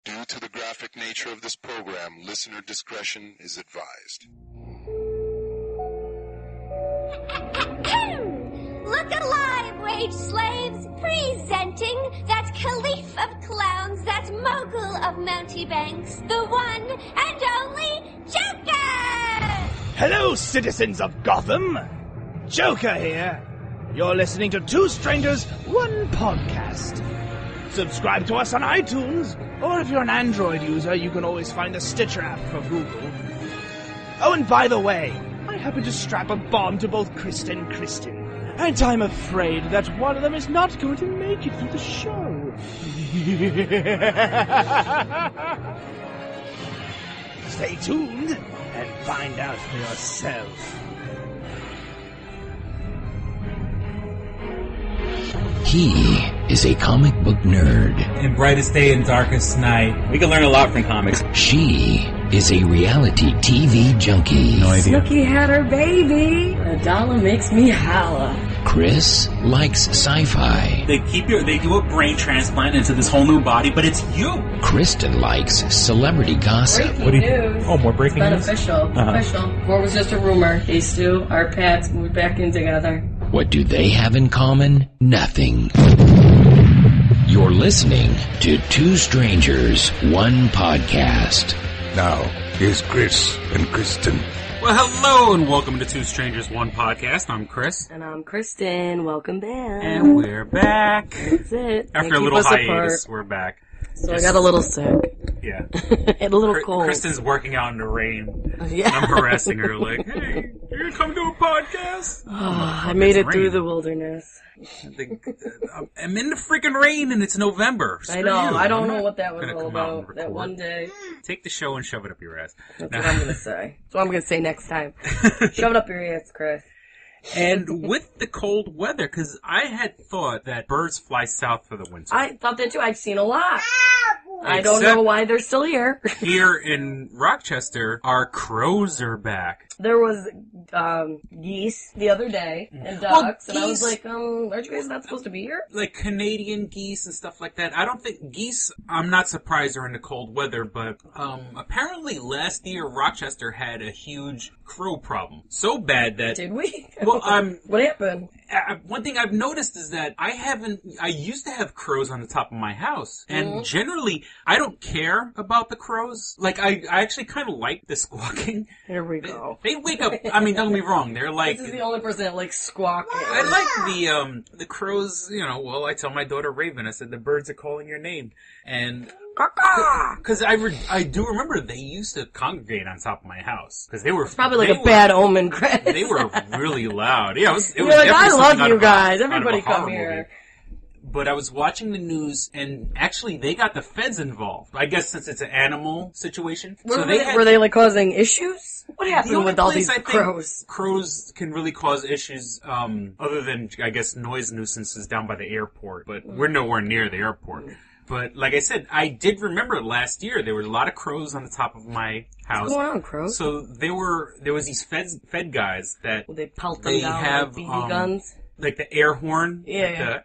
Due to the graphic nature of this program, listener discretion is advised. Look alive, wage slaves! Presenting that caliph of clowns, that mogul of mountebanks, the one and only Joker! Hello, citizens of Gotham! Joker here. You're listening to Two Strangers, One Podcast. Subscribe to us on iTunes, or if you're an Android user, you can always find the Stitcher app for Google. Oh, and by the way, I happen to strap a bomb to both Kristyn and Kristyn, and I'm afraid that one of them is not going to make it through the show. Stay tuned and find out for yourself. He is a comic book nerd. In brightest day and darkest night. We can learn a lot from comics. She is a reality TV junkie. No idea. Snooki had her baby. A dollar makes me holla. Chris likes sci-fi. They do a brain transplant into this whole new body, but it's you. Kristyn likes celebrity gossip. Breaking news. Oh, more breaking news? Official. Official. Before it was just a rumor. These two, our pets, moved back in together. What do they have in common? Nothing. You're listening to Two Strangers, One Podcast. Now, here's Chris and Kristyn. Well, hello and welcome to Two Strangers, One Podcast. I'm Chris. And I'm Kristyn. Welcome back. And we're back. That's it. After a little hiatus, we're back. So I got a little sick. Yeah. And a little cold. Kristyn's working out in the rain. Yeah. And I'm harassing her like, hey, you're going to come do a podcast? I made it through the wilderness. I'm in the freaking rain and it's November. I know. I don't know what that was all about. That one day. Take the show and shove it up your ass. That's what I'm going to say. That's what I'm going to say next time. Shove it up your ass, Chris. And with the cold weather, because I had thought that birds fly south for the winter. I thought that too. I've seen a lot. I don't know why they're still here. Here in Rochester, our crows are back. There was geese the other day and ducks, and I was like, aren't you guys not supposed to be here? Like Canadian geese and stuff like that. I don't think geese, I'm not surprised are in the cold weather, but apparently last year Rochester had a huge crow problem. So bad that... Did we? Well, what happened? One thing I've noticed is that I used to have crows on the top of my house, and generally I don't care about the crows. Like, I actually kind of like the squawking. Here we go. They wake up, I mean, don't get me wrong, they're like... This is the only person that likes squawking. I like the crows, you know, well, I tell my daughter Raven, I said, the birds are calling your name. And... Because I do remember they used to congregate on top of my house. Because they were... It's probably like a bad omen, Chris. They were really loud. Yeah, it was like, I love you guys. Everybody come here. Movie. But I was watching the news, and actually they got the feds involved. I guess since it's an animal situation. Were they like causing issues? What happened with all these crows? Crows can really cause issues, other than, I guess, noise nuisances down by the airport. But we're nowhere near the airport. But like I said, I did remember last year there were a lot of crows on the top of my house. What's going on, crows? So there was these fed guys that they pelt them down with BB guns. Like the air horn. Yeah.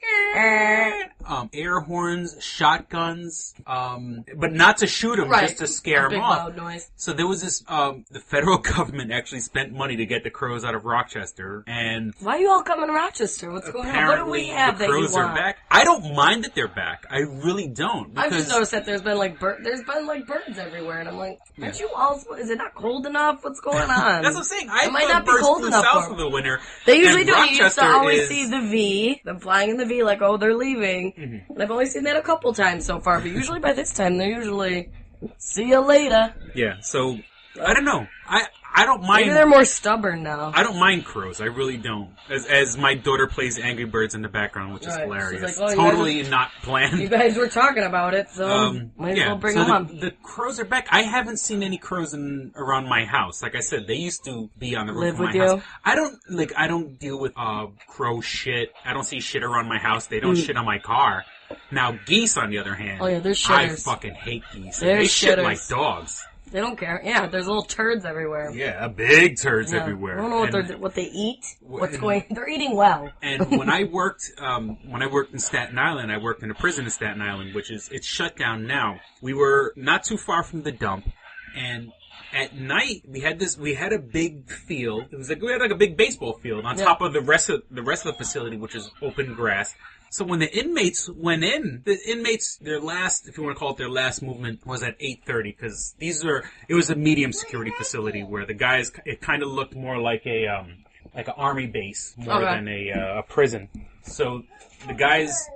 Air horns, shotguns, but not to shoot them, just to scare them off. Loud noise. So there was this, the federal government actually spent money to get the crows out of Rochester, and... Why are you all coming to Rochester? What's going on? What do we have that you want? The crows are back. I don't mind that they're back. I really don't. I've just noticed that there's been birds everywhere, and I'm like, aren't you all, is it not cold enough? What's going on? That's what I'm saying. I might not be cold enough south for the winter. They usually do. You used to always see the V, them flying in the V, like, oh, they're leaving. Mm-hmm. And I've only seen that a couple times so far, but usually by this time, they're usually, see you later. Yeah, so, I don't know. I don't mind. Maybe they're more stubborn now. I don't mind crows. I really don't. As my daughter plays Angry Birds in the background, which is hilarious. Like, totally not planned. You guys were talking about it, so might as well bring them up. The crows are back. I haven't seen any crows around my house. Like I said, they used to be on the roof of my house. I don't deal with crow shit. I don't see shit around my house. They don't shit on my car. Now geese, on the other hand, they're shitters. I fucking hate geese. They shit like dogs. They don't care. Yeah, there's little turds everywhere. Yeah, big turds everywhere. I don't know what they eat. They're eating well. And when I worked in Staten Island, I worked in a prison in Staten Island, it's shut down now. We were not too far from the dump, and at night we had a big field. It was we had like a big baseball field on top of the rest of the facility, which is open grass. So when the inmates went in, their last, if you want to call it their last movement, was at 8:30, because it was a medium security facility where the guys, it kind of looked more like an army base more than a prison. So the guys,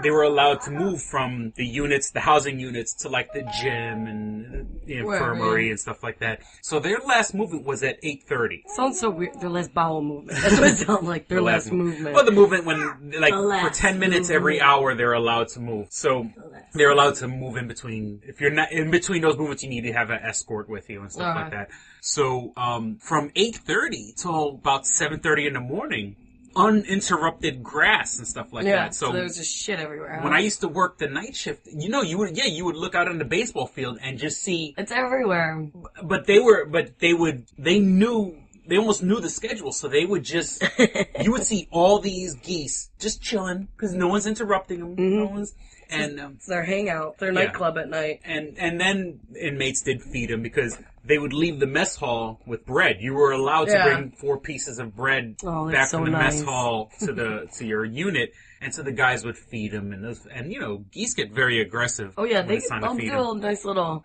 they were allowed to move from the housing units, to like the gym and the infirmary and stuff like that. So their last movement was at 8:30. Sounds so weird. Their last bowel movement. That's what it sounds like. Their last movement. Well, the movement when, like, for 10 minutes every hour, they're allowed to move. So they're allowed to move in between. If you're not in between those movements, you need to have an escort with you and stuff like that. So from 8:30 till about 7:30 in the morning, uninterrupted grass and stuff like that. So there was just shit everywhere. When I used to work the night shift, you would look out on the baseball field and just see it's everywhere. But they almost knew the schedule, so they would just you would see all these geese just chilling because no one's interrupting them. No one's. And it's their hangout, their nightclub at night. And then inmates did feed them because they would leave the mess hall with bread. You were allowed to bring 4 pieces of bread back from the mess hall to your unit, and so the guys would feed them. And geese get very aggressive. Oh yeah, they'll do a nice little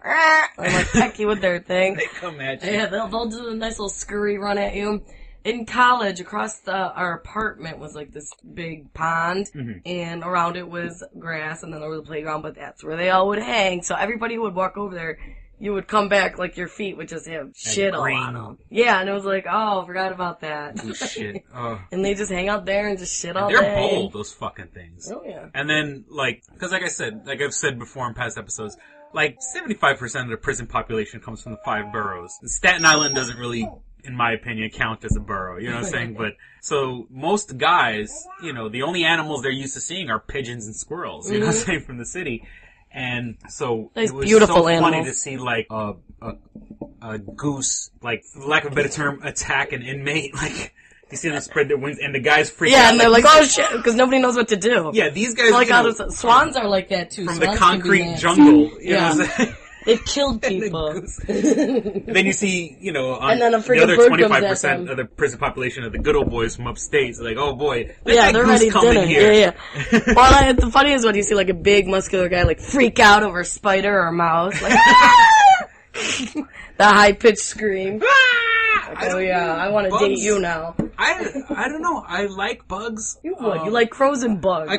like peck you with their thing. They come at you. Yeah, they'll do a nice little scurry run at you. In college, across our apartment was like this big pond, and around it was grass, and then there was a playground, but that's where they all would hang. So everybody would walk over there. You would come back, like, your feet would just have shit all on them. Yeah, and it was like, oh, forgot about that. Oh, shit. Oh. And they just hang out there and just shit all day. They're bold, those fucking things. Oh, yeah. And then, because like I've said before in past episodes, 75% of the prison population comes from the 5 boroughs. And Staten Island doesn't really, in my opinion, count as a borough. You know what I'm saying? But, so, most guys, the only animals they're used to seeing are pigeons and squirrels, you know what I'm saying, from the city. And so nice, it was beautiful so animals. funny to see a goose, for lack of a better term, attack an inmate. You see them spread their wings, and the guys freak out. Yeah, and they're like, oh shit, because nobody knows what to do. Yeah, these guys. Swans are like that too. From Swans the concrete jungle. You know what I'm saying? They've killed people. And then you see, on and then the other 25% of the prison population of the good old boys from upstate. It's like, oh boy, they're ready dinner. Here. Yeah. Well, the funny is when you see like a big muscular guy freak out over a spider or a mouse, the high pitched scream. I want to date you now. I don't know. I like bugs. You would. You like crows and bugs.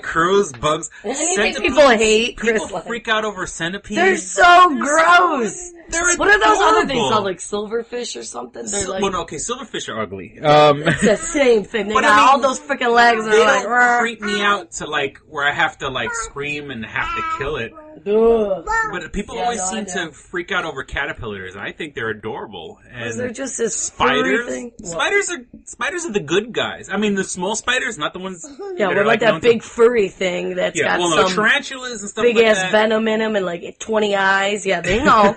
Bugs. Anything people hate, People freak out over centipedes. They're so gross. They're adorable. What are those other things called, like silverfish or something? They're silverfish are ugly. It's the same thing. They got all those freaking legs. They don't freak me out to where I have to scream and have to kill it. Ugh. But people always seem to freak out over caterpillars. I think they're adorable. And they're just this spiders. Thing? Spiders are the good guys. I mean, the small spiders, not the ones. Yeah, we're like that big furry thing that's got some tarantulas and stuff big like ass that. venom in them and 20 eyes. Yeah, they know.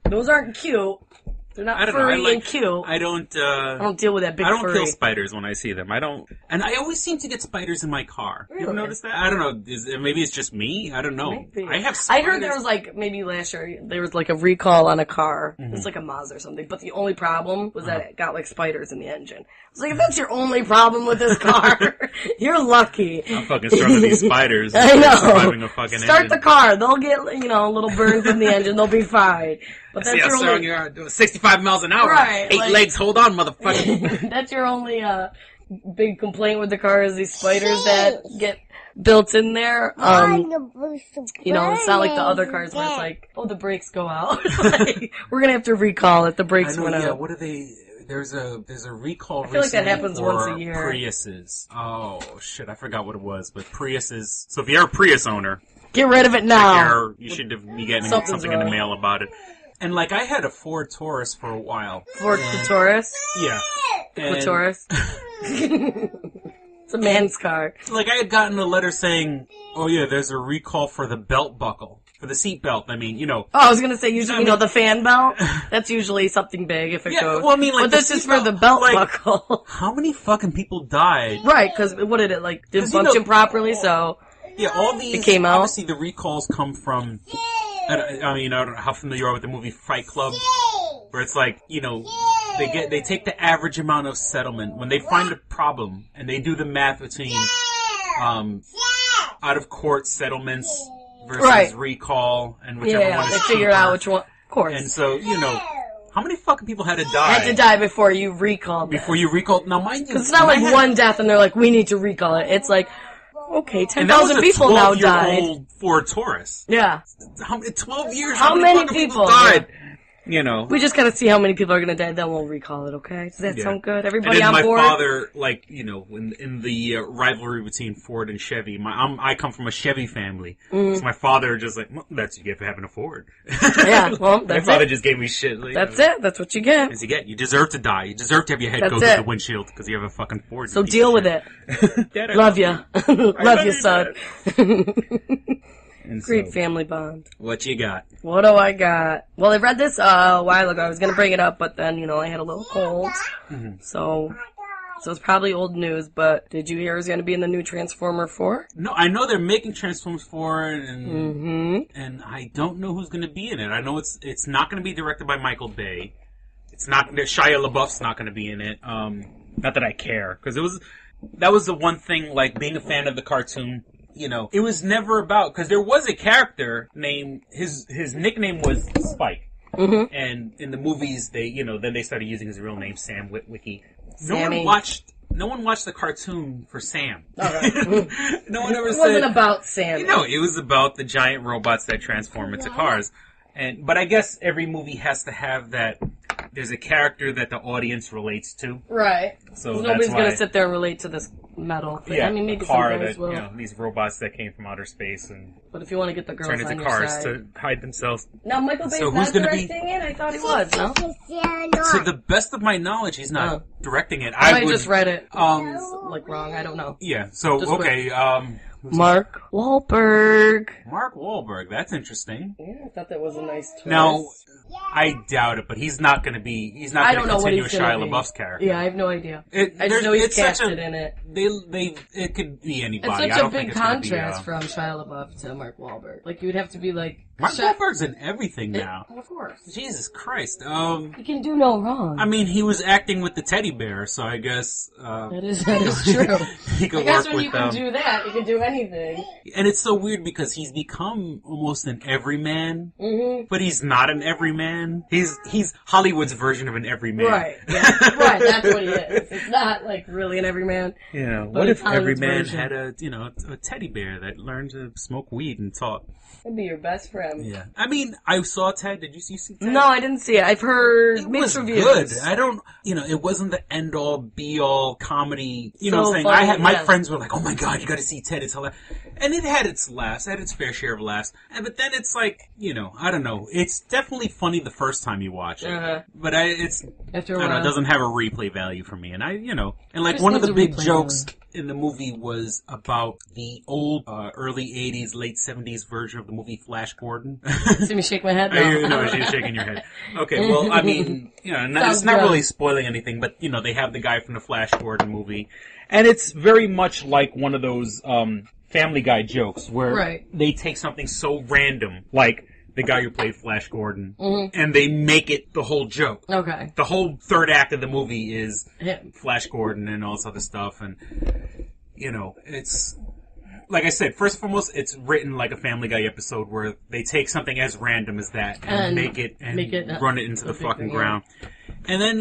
Those aren't cute. They're not furry and cute. I don't deal with that big furry. I don't kill spiders when I see them. I don't. And I always seem to get spiders in my car. Really? You ever notice that? I don't know. Maybe it's just me. I don't know. Maybe. I have spiders. I heard there was maybe last year, there was a recall on a car. It was like a Mazda or something. But the only problem was that it got spiders in the engine. I was like, if that's your only problem with this car, you're lucky. I'm fucking struck with these spiders. I know. Surviving a fucking Start engine. the car. They'll get, a little burn from the engine. They'll be fine. But that's your only... You're doing 65 miles an hour. Right. 8 legs. Hold on, motherfucker. That's your only big complaint with the car is these spiders that get built in there. It's not like the other cars where it's like, oh, the brakes go out. We're gonna have to recall it. The brakes went out. Yeah, what are they? There's a recall. I feel like that happens once a year. Priuses. Oh shit, I forgot what it was. But Priuses. So if you're a Prius owner, get rid of it now. You should be getting something in the mail about it. And I had a Ford Taurus for a while. Ford Taurus? Yeah. Taurus? It's a man's car. I had gotten a letter saying, oh yeah, there's a recall for the belt buckle. for the seatbelt. I mean, Oh, I was gonna say, usually, the fan belt, that's usually something big if it goes. Well, I mean, like, but this is for the belt buckle. How many fucking people died? Right, because what did it, didn't function properly, so... Yeah, all these, it came out. Obviously the recalls come from, I mean, I don't know how familiar you are with the movie Fight Club, where it's like, they take the average amount of settlement when they find a problem, and they do the math between, out of court settlements versus recall, and whichever one is they figure out which one, of course. And so, how many fucking people had to die? Had to die before you recalled it. Before you recalled, now mind you. Because it's not like one death and they're like, we need to recall it. It's like, okay, 10,000 people now died. Old Ford Taurus. Yeah. 12 years. How many people died? We just gotta see how many people are gonna die, then we'll recall it, okay? Does that sound good? Everybody on board? My father, in the rivalry between Ford and Chevy, I come from a Chevy family. So my father just well, that's what you get for having a Ford. Yeah, well, that's my father just gave me shit. That's it. That's what you get. As you get. You deserve to die. You deserve to have your head go through the windshield because you have a fucking Ford. So deal with it. Dad, love you. Love you, son. And Great family bond. What you got? What do I got? Well, I read this a while ago. I was going to bring it up, but then, I had a little cold. Mm-hmm. So it's probably old news, but did you hear it was going to be in the new Transformer 4? No, I know they're making Transformers 4, and I don't know who's going to be in it. I know it's not going to be directed by Michael Bay. It's not, Shia LaBeouf's not going to be in it. Not that I care, because that was the one thing, being a fan of the cartoon. It was never about, because there was a character named, his nickname was Spike. Mm-hmm. And in the movies, then they started using his real name, Sam Witwicky. No one watched the cartoon for Sam. Okay. No one ever said. It wasn't about Sam. It was about the giant robots that transform into cars. But I guess every movie has to have that. There's a character that the audience relates to. Right. So nobody's going to sit there and relate to this metal thing. Yeah, I mean, maybe a car some that, guys will. These robots that came from outer space and but if you want to get the girls turn into on cars your side. to hide themselves. Now, Michael Bay's so not directing it? I thought he was, no? To the best of my knowledge, he's not directing it. I just read it. Wrong. I don't know. Yeah, so, just okay, Mark Wahlberg. Mark Wahlberg, that's interesting. Yeah, I thought that was a nice twist. Now, I doubt it, but he's not going to continue Shia LaBeouf's character. Yeah, I have no idea. I just know he's casted in it. It could be anybody. It's such a big contrast from Shia LaBeouf to Mark Wahlberg. You would have to be Mark Wahlberg's in everything now. Of course. Jesus Christ. He can do no wrong. I mean, he was acting with the teddy bear, so I guess... that is true. He could I guess work when with you can do that, you can do anything. And it's so weird because he's become almost an everyman, but he's not an everyman. He's Hollywood's version of an everyman. Right. Yeah. Right, that's what he is. It's not, really an everyman. What if everyman had a teddy bear that learned to smoke weed and talk? That'd be your best friend. Yeah. I mean, I saw Ted. Did you see Ted? No, I didn't see it. I've heard mixed reviews. It was good. I don't, it wasn't the end-all, be-all comedy. You know what I'm saying? Funny, my friends were like, oh my god, you gotta see Ted. It's hilarious. And it had its laughs. It had its fair share of laughs. But then it's I don't know. It's definitely funny the first time you watch it. Uh-huh. But After a while, it doesn't have a replay value for me. And one of the big jokes in the movie was about the old, early 80s, late 70s version of the movie Flash Gordon. See me shake my head? No, she's shaking your head. Okay, well, I mean, it's not really spoiling anything, but, they have the guy from the Flash Gordon movie. And it's very much like one of those, Family Guy jokes where they take something so random, like the guy who played Flash Gordon, and they make it the whole joke. Okay. The whole third act of the movie is Flash Gordon and all this other stuff, and, it's... Like I said, first and foremost, it's written like a Family Guy episode where they take something as random as that and make it run it into the fucking ground. And then,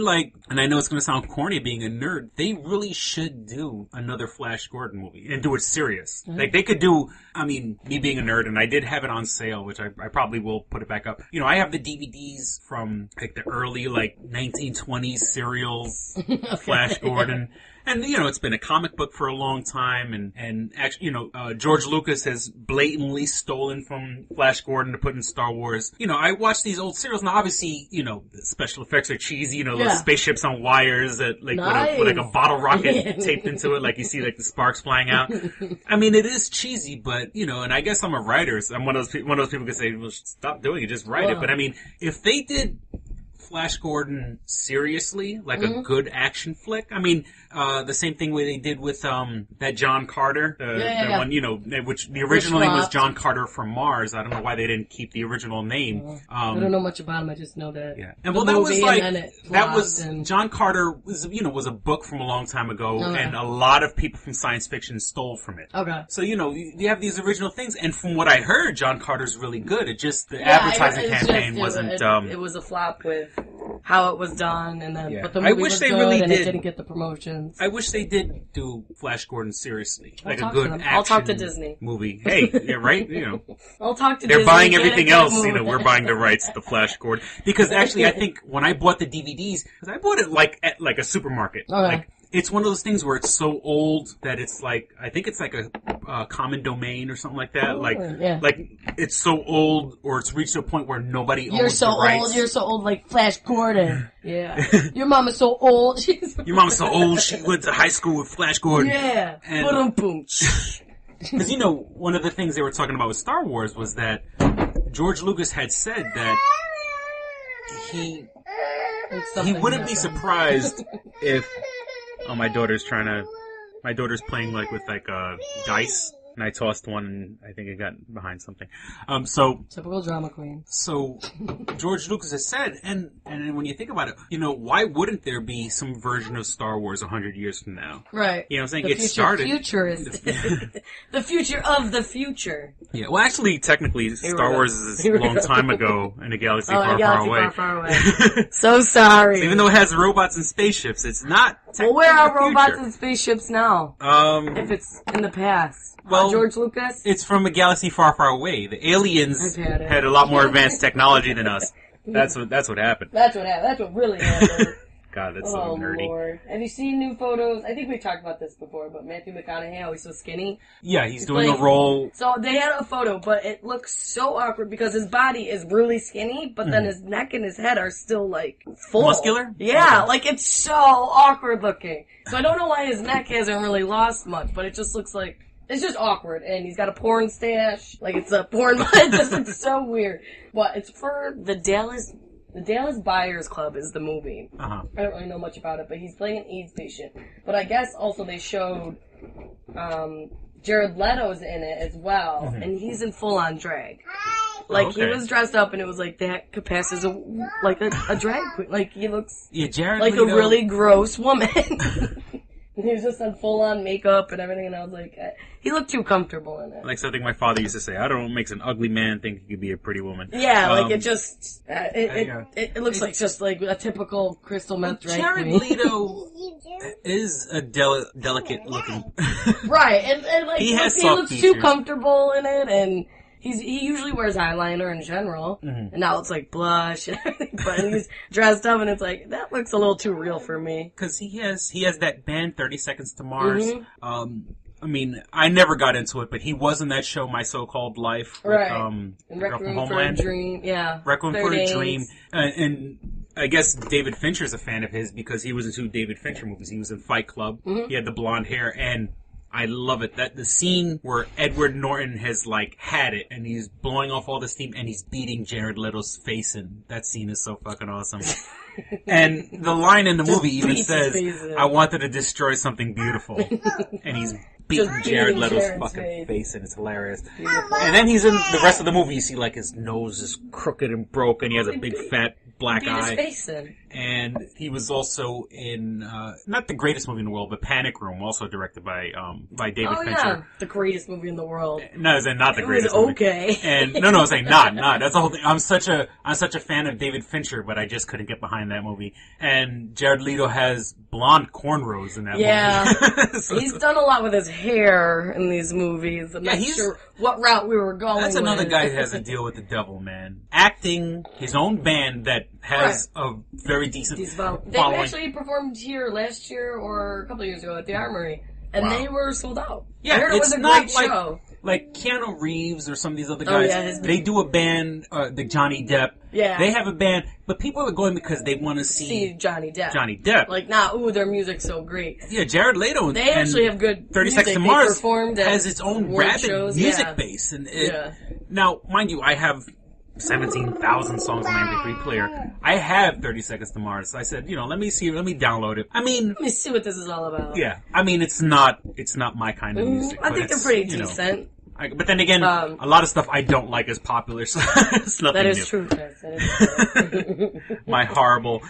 and I know it's going to sound corny being a nerd, they really should do another Flash Gordon movie and do it serious. Mm-hmm. They could do, me being a nerd, and I did have it on sale, which I probably will put it back up. I have the DVDs from, the early, 1920s serials, Flash Gordon. And, it's been a comic book for a long time, and actually, George Lucas has blatantly stolen from Flash Gordon to put in Star Wars. I watch these old serials, and obviously, the special effects are cheesy, the spaceship spaceships on wires that with like a bottle rocket taped into it, like you see like the sparks flying out. I mean, it is cheesy, but and I guess I'm a writer, so I'm one of those people who can say, well, stop doing it, just write it. But I mean, if they did Flash Gordon seriously, like a good action flick. I mean, the same thing way they did with that John Carter, the one, which the original name was John Carter from Mars. I don't know why they didn't keep the original name. I don't know much about him. I just know that. Yeah, and John Carter was a book from a long time ago, and a lot of people from science fiction stole from it. Okay. So you have these original things, and from what I heard, John Carter's really good. It just the advertising campaign wasn't. It was a flop with how it was done, and then but the movie I wish was they good, really and did. it didn't get the promotions. I wish they did do Flash Gordon seriously, like a good action I'll talk to Disney movie. Hey, yeah, right? I'll talk to they're Disney. Buying everything else. We're buying the rights to the Flash Gordon because actually, I think when I bought the DVDs, because I bought it at like a supermarket, like. It's one of those things where it's so old that it's like, I think it's like a common domain or something like that. Like it's so old or it's reached a point where nobody owns the rights. You're so old like Flash Gordon. Yeah. Your mom is so old. Your mom is so old she went to high school with Flash Gordon. Yeah. Boom. Because, one of the things they were talking about with Star Wars was that George Lucas had said that he wouldn't be surprised if... Oh, my daughter's playing with dice, and I tossed one and I think it got behind something. Typical drama queen. So, George Lucas has said, and when you think about it, why wouldn't there be some version of Star Wars 100 years from now? Right. You know what I'm saying? Futurist. The future of the future. Yeah, well actually, technically, Star Wars is a long time ago in a galaxy far away. So sorry. So even though it has robots and spaceships, it's not technically Well, where are the future. robots and spaceships now? If it's in the past. Well, George Lucas? It's from a galaxy far, far away. The aliens had a lot more advanced technology than us. That's what happened. That's what really happened. God, that's so nerdy. Lord. Have you seen new photos? I think we talked about this before, but Matthew McConaughey, how he's so skinny. Yeah, he's doing a role. So they had a photo, but it looks so awkward because his body is really skinny, but then his neck and his head are still full. Muscular? Yeah, it's so awkward looking. So I don't know why his neck hasn't really lost much, but it just looks like... It's just awkward, and he's got a porn stash. It's a porn... It just looks so weird. But it's for the Dallas Buyers Club is the movie. Uh-huh. I don't really know much about it, but he's playing an AIDS patient. But I guess also they showed Jared Leto's in it as well, and he's in full-on drag. He was dressed up, and it was that could pass as a drag queen. He looks Jared like Leto. A really gross woman. He was just on full-on makeup and everything, and I was like, he looked too comfortable in it. Like something my father used to say, I don't know what makes an ugly man think he could be a pretty woman. Yeah, it just, it looks like just a typical crystal meth drag Jared queen. Leto is a delicate looking. Right, and he looks too comfortable in it, and he usually wears eyeliner in general, and now it's blush and everything, but he's dressed up and it's that looks a little too real for me. Cause he has that band 30 Seconds to Mars. I mean, I never got into it, but he was in that show, My So-Called Life, with, and Girl from Requiem Homeland. for a Dream, yeah. Requiem for a Dream, and I guess David Fincher's a fan of his because he was in 2 David Fincher movies. He was in Fight Club, he had the blonde hair, and I love it. That the scene where Edward Norton has had it and he's blowing off all the steam and he's beating Jared Leto's face in. That scene is so fucking awesome. And the line in the movie even says, I wanted to destroy something beautiful. And he's beating Jared Leto's fucking face in. It's hilarious. Beautiful. And then he's in the rest of the movie, you see his nose is crooked and broken. He has a big fat black eye. His face in. And he was also in, not the greatest movie in the world, but Panic Room, also directed by David Fincher. Yeah. The greatest movie in the world. No, I was saying not the greatest movie. Okay. And, no, I was saying not. That's the whole thing. I'm such a fan of David Fincher, but I just couldn't get behind that movie. And Jared Leto has blonde cornrows in that movie. So he's done a lot with his hair in these movies. I'm not sure what route we were going That's another guy who has a deal with the devil, man. Acting his own band that has a very decent following. They actually performed here last year or a couple of years ago at the Armory. And Wow. they were sold out. Yeah, I heard it was it's a not great like- show. Like Keanu Reeves or some of these other guys, yeah, they do a band, the Johnny Depp. Yeah. They have a band, but people are going because they want to See Johnny Depp. Johnny Depp. Like, ooh, their music's so great. Yeah, Jared Leto. They actually have good 30 music. Seconds to They Mars performed at has its own award rabid shows, music yeah. base. And Yeah. Now, mind you, I have 17,000 songs on my MP3 player. I have 30 Seconds to Mars. I said, let me download it. I mean, Let me see what this is all about. yeah. I mean, it's not my kind of music. I but think they're it's, pretty decent. But then again, a lot of stuff I don't like is popular, so it's nothing That is new. true, Chris. That is true. My horrible.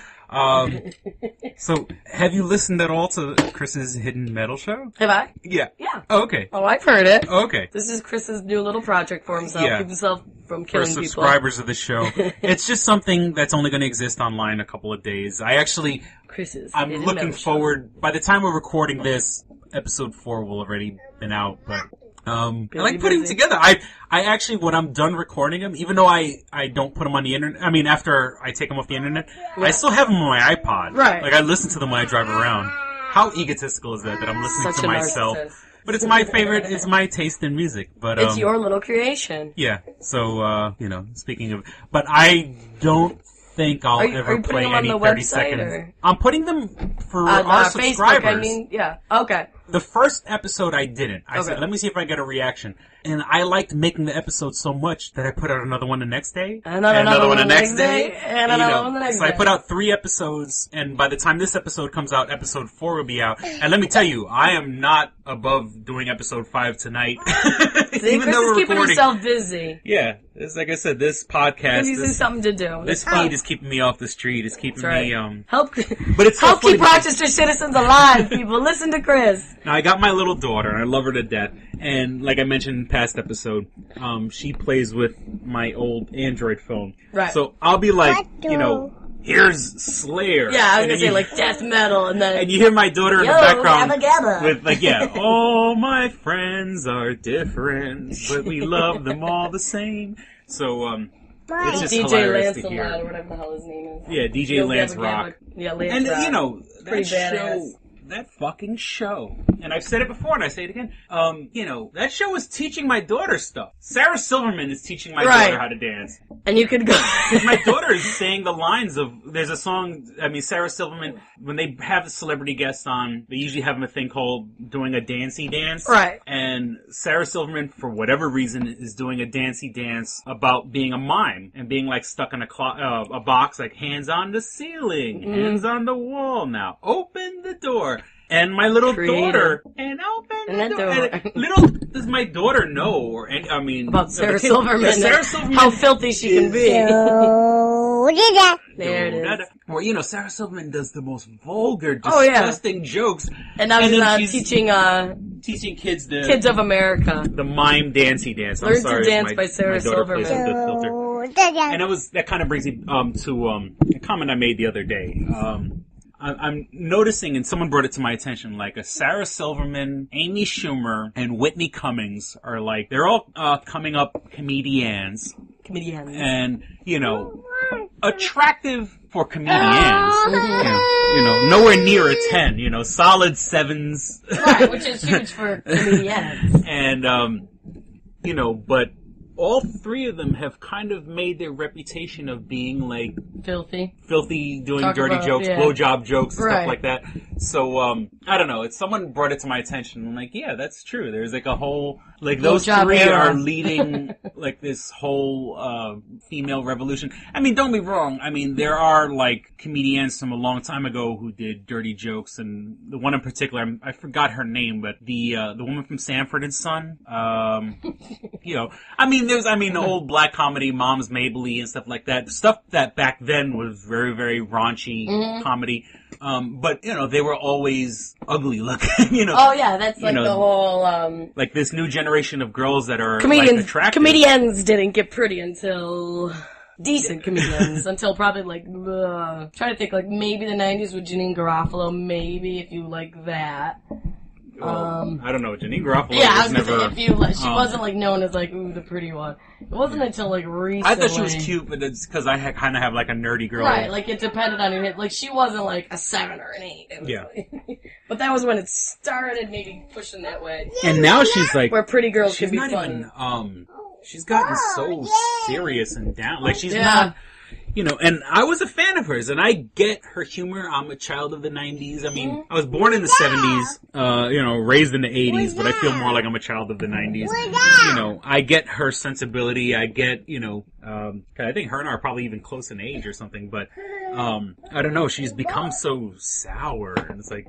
So, have you listened at all to Chris's Hidden Metal show? Have I? Yeah. Yeah. Oh, okay. Oh, I've heard it. Okay. This is Chris's new little project for himself. Yeah. Keep himself from For killing people. subscribers of the show. It's just something that's only going to exist online a couple of days. I'm Hidden looking Metal Show. forward, by the time we're recording this, episode 4 will already been out, but I like putting them together. I actually, when I'm done recording them, even though I don't put them on the internet, I mean, after I take them off the internet, I still have them on my iPod. Right. Like, I listen to them when I drive around. How egotistical is that I'm listening Such to a myself? narcissist. But it's my favorite, it's my taste in music. But It's your little creation. yeah, so, speaking of, but I don't think I'll Are you ever putting play them on any the 30 website, seconds. or? I'm putting them for On our Facebook, subscribers. yeah. Okay. The first episode I didn't. I Okay. said, let me see if I get a reaction. And I liked making the episode so much that I put out another one the next day. And another one the next day. And another one the next So I day. put out 3 episodes, and by the time this episode comes out, episode 4 will be out. And let me tell you, I am not above doing episode 5 tonight. See, Chris is keeping himself busy. Yeah, it's like I said, this podcast, He's using something to do. this feed is keeping me off the street. It's keeping That's right. me, Help, but it's so help funny keep because- Rochester citizens alive, people. Listen to Chris. Now, I got my little daughter, and I love her to death. And like I mentioned in past episode, she plays with my old Android phone. Right. So I'll be like, here's Slayer. Yeah, I was And gonna then say you- like death metal, and then And you hear my daughter in the Yo, background Gabba. with like, all my friends are different, but we love them all the same. So, it's just DJ hilarious to Lancelot hear. or whatever the hell his name is. Yeah, DJ Yo, Lance Gabba, Rock. Gabba. Yeah, Lance And, Rock. that Pretty show, badass. that fucking show, and I've said it before and I say it again, that show is teaching my daughter stuff. Sara Silverman is teaching my Right. daughter how to dance. And you could go. My daughter is saying the lines of, there's a song, Sara Silverman, when they have celebrity guests on, they usually have them a thing called doing a dancey dance. Right. And Sara Silverman, for whatever reason, is doing a dancey dance about being a mime and being like stuck in a box, like hands on the ceiling, hands on the wall now, open the door. And my little Creative. daughter, and open And the that door. door. And little does my daughter know, or About Sara the kid- Silverman. yeah, Sara and Silverman. How filthy she can be. There it is. Or, Sara Silverman does the most vulgar, Oh, yeah. disgusting jokes. And now then she's she's teaching kids Kids of America. the mime dancey dance. I'm Learn to sorry, Dance my, by Sara my daughter plays Silverman. with the filter. And that kind of brings me to a comment I made the other day. I'm noticing, and someone brought it to my attention, like a Sara Silverman, Amy Schumer, and Whitney Cummings are like, they're all coming up comedians. And, attractive for comedians. Nowhere near a 10, solid 7s. Right, which is huge for comedians. And, but all 3 of them have kind of made their reputation of being like filthy, doing Talk dirty about, jokes, yeah. blowjob jokes, and Right. stuff like that. So, I don't know. Someone brought it to my attention. I'm like, yeah, that's true. There's like a whole, like those Blowjob 3 era. are leading like this whole, female revolution. I mean, don't be wrong. I mean, there are like comedians from a long time ago who did dirty jokes, and the one in particular, I forgot her name, but the woman from Sanford and Son, the old black comedy, Mom's Mabley and stuff like that. Stuff that back then was very, very raunchy comedy. But, they were always ugly looking, Oh yeah, that's like know, the whole, like this new generation of girls that are comedians, like attractive. comedians didn't get pretty until decent comedians until probably like trying to think like maybe the 90s with Janine Garafalo, maybe if you like that. I don't know. Janine Garafalo Yeah, I was was gonna never. say, she wasn't like known as like, ooh, the pretty one. It wasn't until like recently. I thought she was cute, but it's because I kind of have like a nerdy girl. Right, like it depended on your hit. Like she wasn't like a 7 or an 8. It was Yeah. like, but that was when it started maybe pushing that way. And now she's like, Where pretty girls she's can be not funny. even. She's gotten so serious and down. Like she's Yeah. not. And I was a fan of hers, and I get her humor. I'm a child of the 90s. I mean, I was born in the 70s, raised in the 80s, but I feel more like I'm a child of the 90s. I get her sensibility. I get, I think her and I are probably even close in age or something, but, I don't know, she's become so sour, and it's like,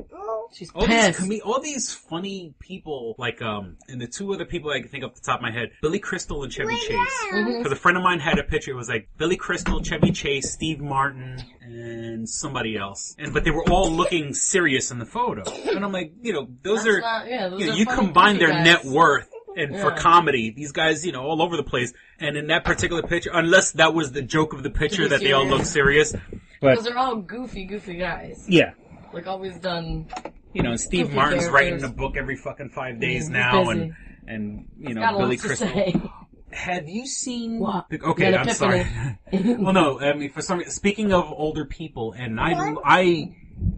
She's all pissed. all these funny people, like, and the two other people I can think off the top of my head, Billy Crystal and Chevy Chase. Because a friend of mine had a picture, it was like Billy Crystal, Chevy Chase, Steve Martin, and somebody else. But they were all looking serious in the photo. And I'm like, those are you funny, combine their goofy net guys. worth. And for comedy, these guys, all over the place. And in that particular picture, unless that was the joke of the picture that they all look serious. Because they're all goofy guys. Yeah. Like always done. And Steve Goofy Martin's characters. writing a book every fucking 5 days He's now, busy. and Got Billy lots to Crystal. say. Have you seen? What? Okay, An I'm sorry. Well, no, I mean, for some reason, speaking of older people, and I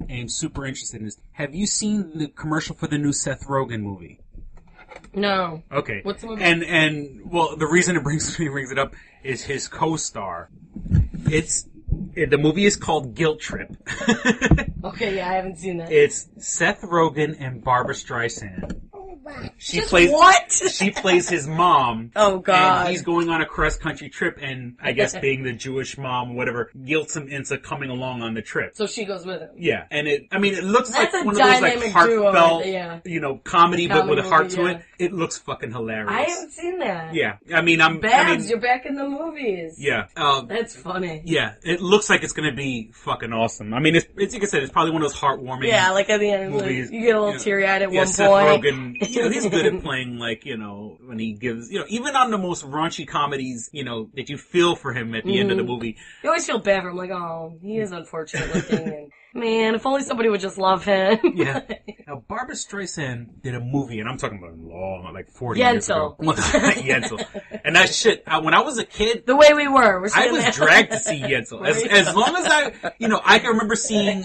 am super interested in this. Have you seen the commercial for the new Seth Rogen movie? No. Okay. What's the movie? And well, the reason it brings it up is his co-star. The movie is called Guilt Trip. Okay, yeah, I haven't seen that. It's Seth Rogen and Barbara Streisand. She Just plays what? She plays his mom. Oh, God. And he's going on a cross-country trip, and I guess being the Jewish mom, whatever, guilts him into coming along on the trip. So she goes with him. Yeah, and it looks That's like a one of those like dynamic heartfelt, duo, yeah. comedy, but with a heart to movie, it. It looks fucking hilarious. I haven't seen that. Yeah, Babs, you're back in the movies. Yeah, That's funny. yeah, it looks like it's gonna be fucking awesome. I mean, it's like I said, it's probably one of those heartwarming. Yeah, like at the end, movies. you get a little teary-eyed at one Seth point. Rogen, he's good at playing like, when he gives, even on the most raunchy comedies, that you feel for him at the end of the movie. You always feel bad for him, like, oh, he is unfortunate looking, and man, if only somebody would just love him. Yeah. Now, Barbara Streisand did a movie, and I'm talking about long, like 40 years ago. Yentl. And that shit, when I was a kid, The Way We Were. We're I saying was that. dragged to see Yentl. As long as I can remember seeing,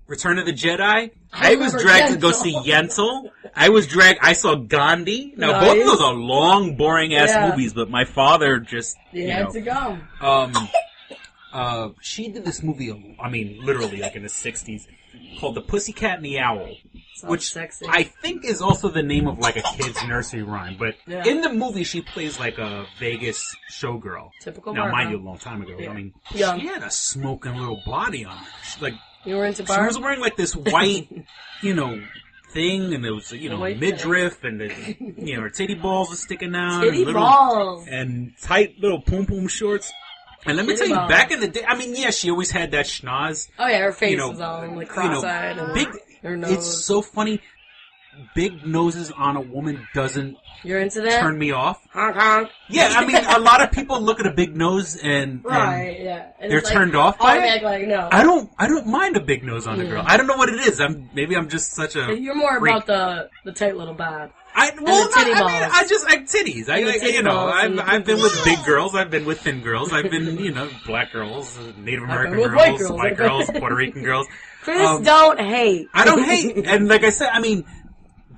Return of the Jedi. I was dragged to go see Yentl. I saw Gandhi. Now, both of those are long, boring-ass movies, but my father just, You had to go. she did this movie, literally, like in the 60s, called The Pussycat and the Owl. Which sexy. I think is also the name of like a kid's nursery rhyme. But in the movie, she plays like a Vegas showgirl. Typical Now, Barbara. mind you, a long time ago. Yeah. She had a smoking little body on her. You were into She bars? was wearing like this white, thing, and there was, white midriff, and her titty balls were sticking out. Titty and balls. And tight little poom shorts. And let me tell you, back in the day, she always had that schnoz. Oh yeah, her face was all like cross-eyed. And her nose. It's so funny. Big noses on a woman doesn't You're into that? turn me off. Honk honk. Yeah, a lot of people look at a big nose and Yeah. And they're it's like, turned off by it. Like, no. I don't mind a big nose on a girl. I don't know what it is. Maybe I'm just such a You're more freak. about the tight little bod. I titty balls. I just like titties. Titty balls and the I've been pink with balls. big girls. I've been with thin girls. I've been, black girls, Native American with white girls, girls. white girls, Puerto Rican girls. Chris, don't hate. I don't hate. And like I said,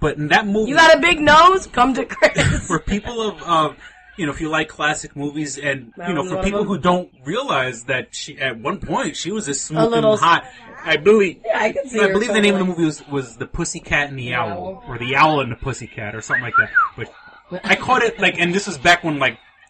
but in that movie, You got a big nose? Come to Chris. for people of if you like classic movies, and That was for one people of them. who don't realize that she at one point she was a smoking little- hot. I believe. Yeah, I can see I her believe the name of the totally. movie was The Pussycat and the Owl, Owl. or The Owl and the Pussycat, or something like that. But I caught it and this was back when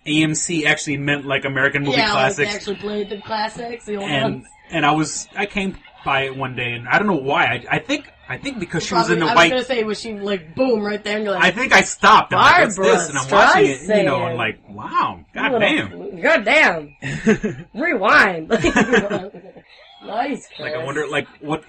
AMC actually meant American movie classics. Like they actually played the classics, the old ones. And I came by it one day, and I don't know why. I think because she was in the I white. was gonna say, was she boom right there? And you're like, I think I stopped. I'm like, what's Barbara this? And I'm watching it, Streisand. and like, wow, goddamn. Goddamn. Rewind. Nice. Chris. I wonder, what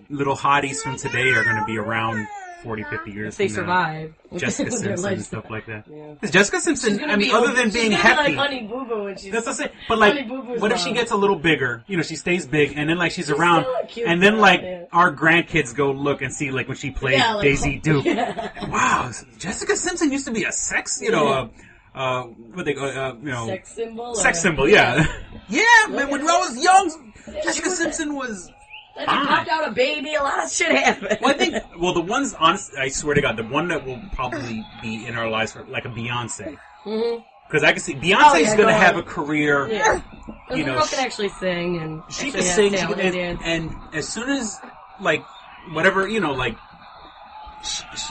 little hotties from today are going to be around 40, 50 years If they from survive. now. Jessica Their Simpson and lives. stuff like that. Yeah. Because Jessica Simpson, I mean, other than being she's hefty. like Honey Boo Boo when she's... That's what I'm saying. But like, what if she gets a little bigger? You know, she stays big, and then like she's around, still a cute and then girl, like yeah. our grandkids go look and see like when she played Daisy Duke. Yeah. Wow, Jessica Simpson used to be a sex, you know, what they, you know, Sex symbol, yeah. Yeah, man, when I was young, Jessica Simpson was. Then she popped out a baby, a lot of shit happened. Well, I think, the ones, honest, I swear to God, the one that will probably be in our lives for, like a Beyonce. Because I can see, Beyonce's going to have a career, you know. Girl can actually sing and she can sing, and as soon as, like, whatever, you know, like,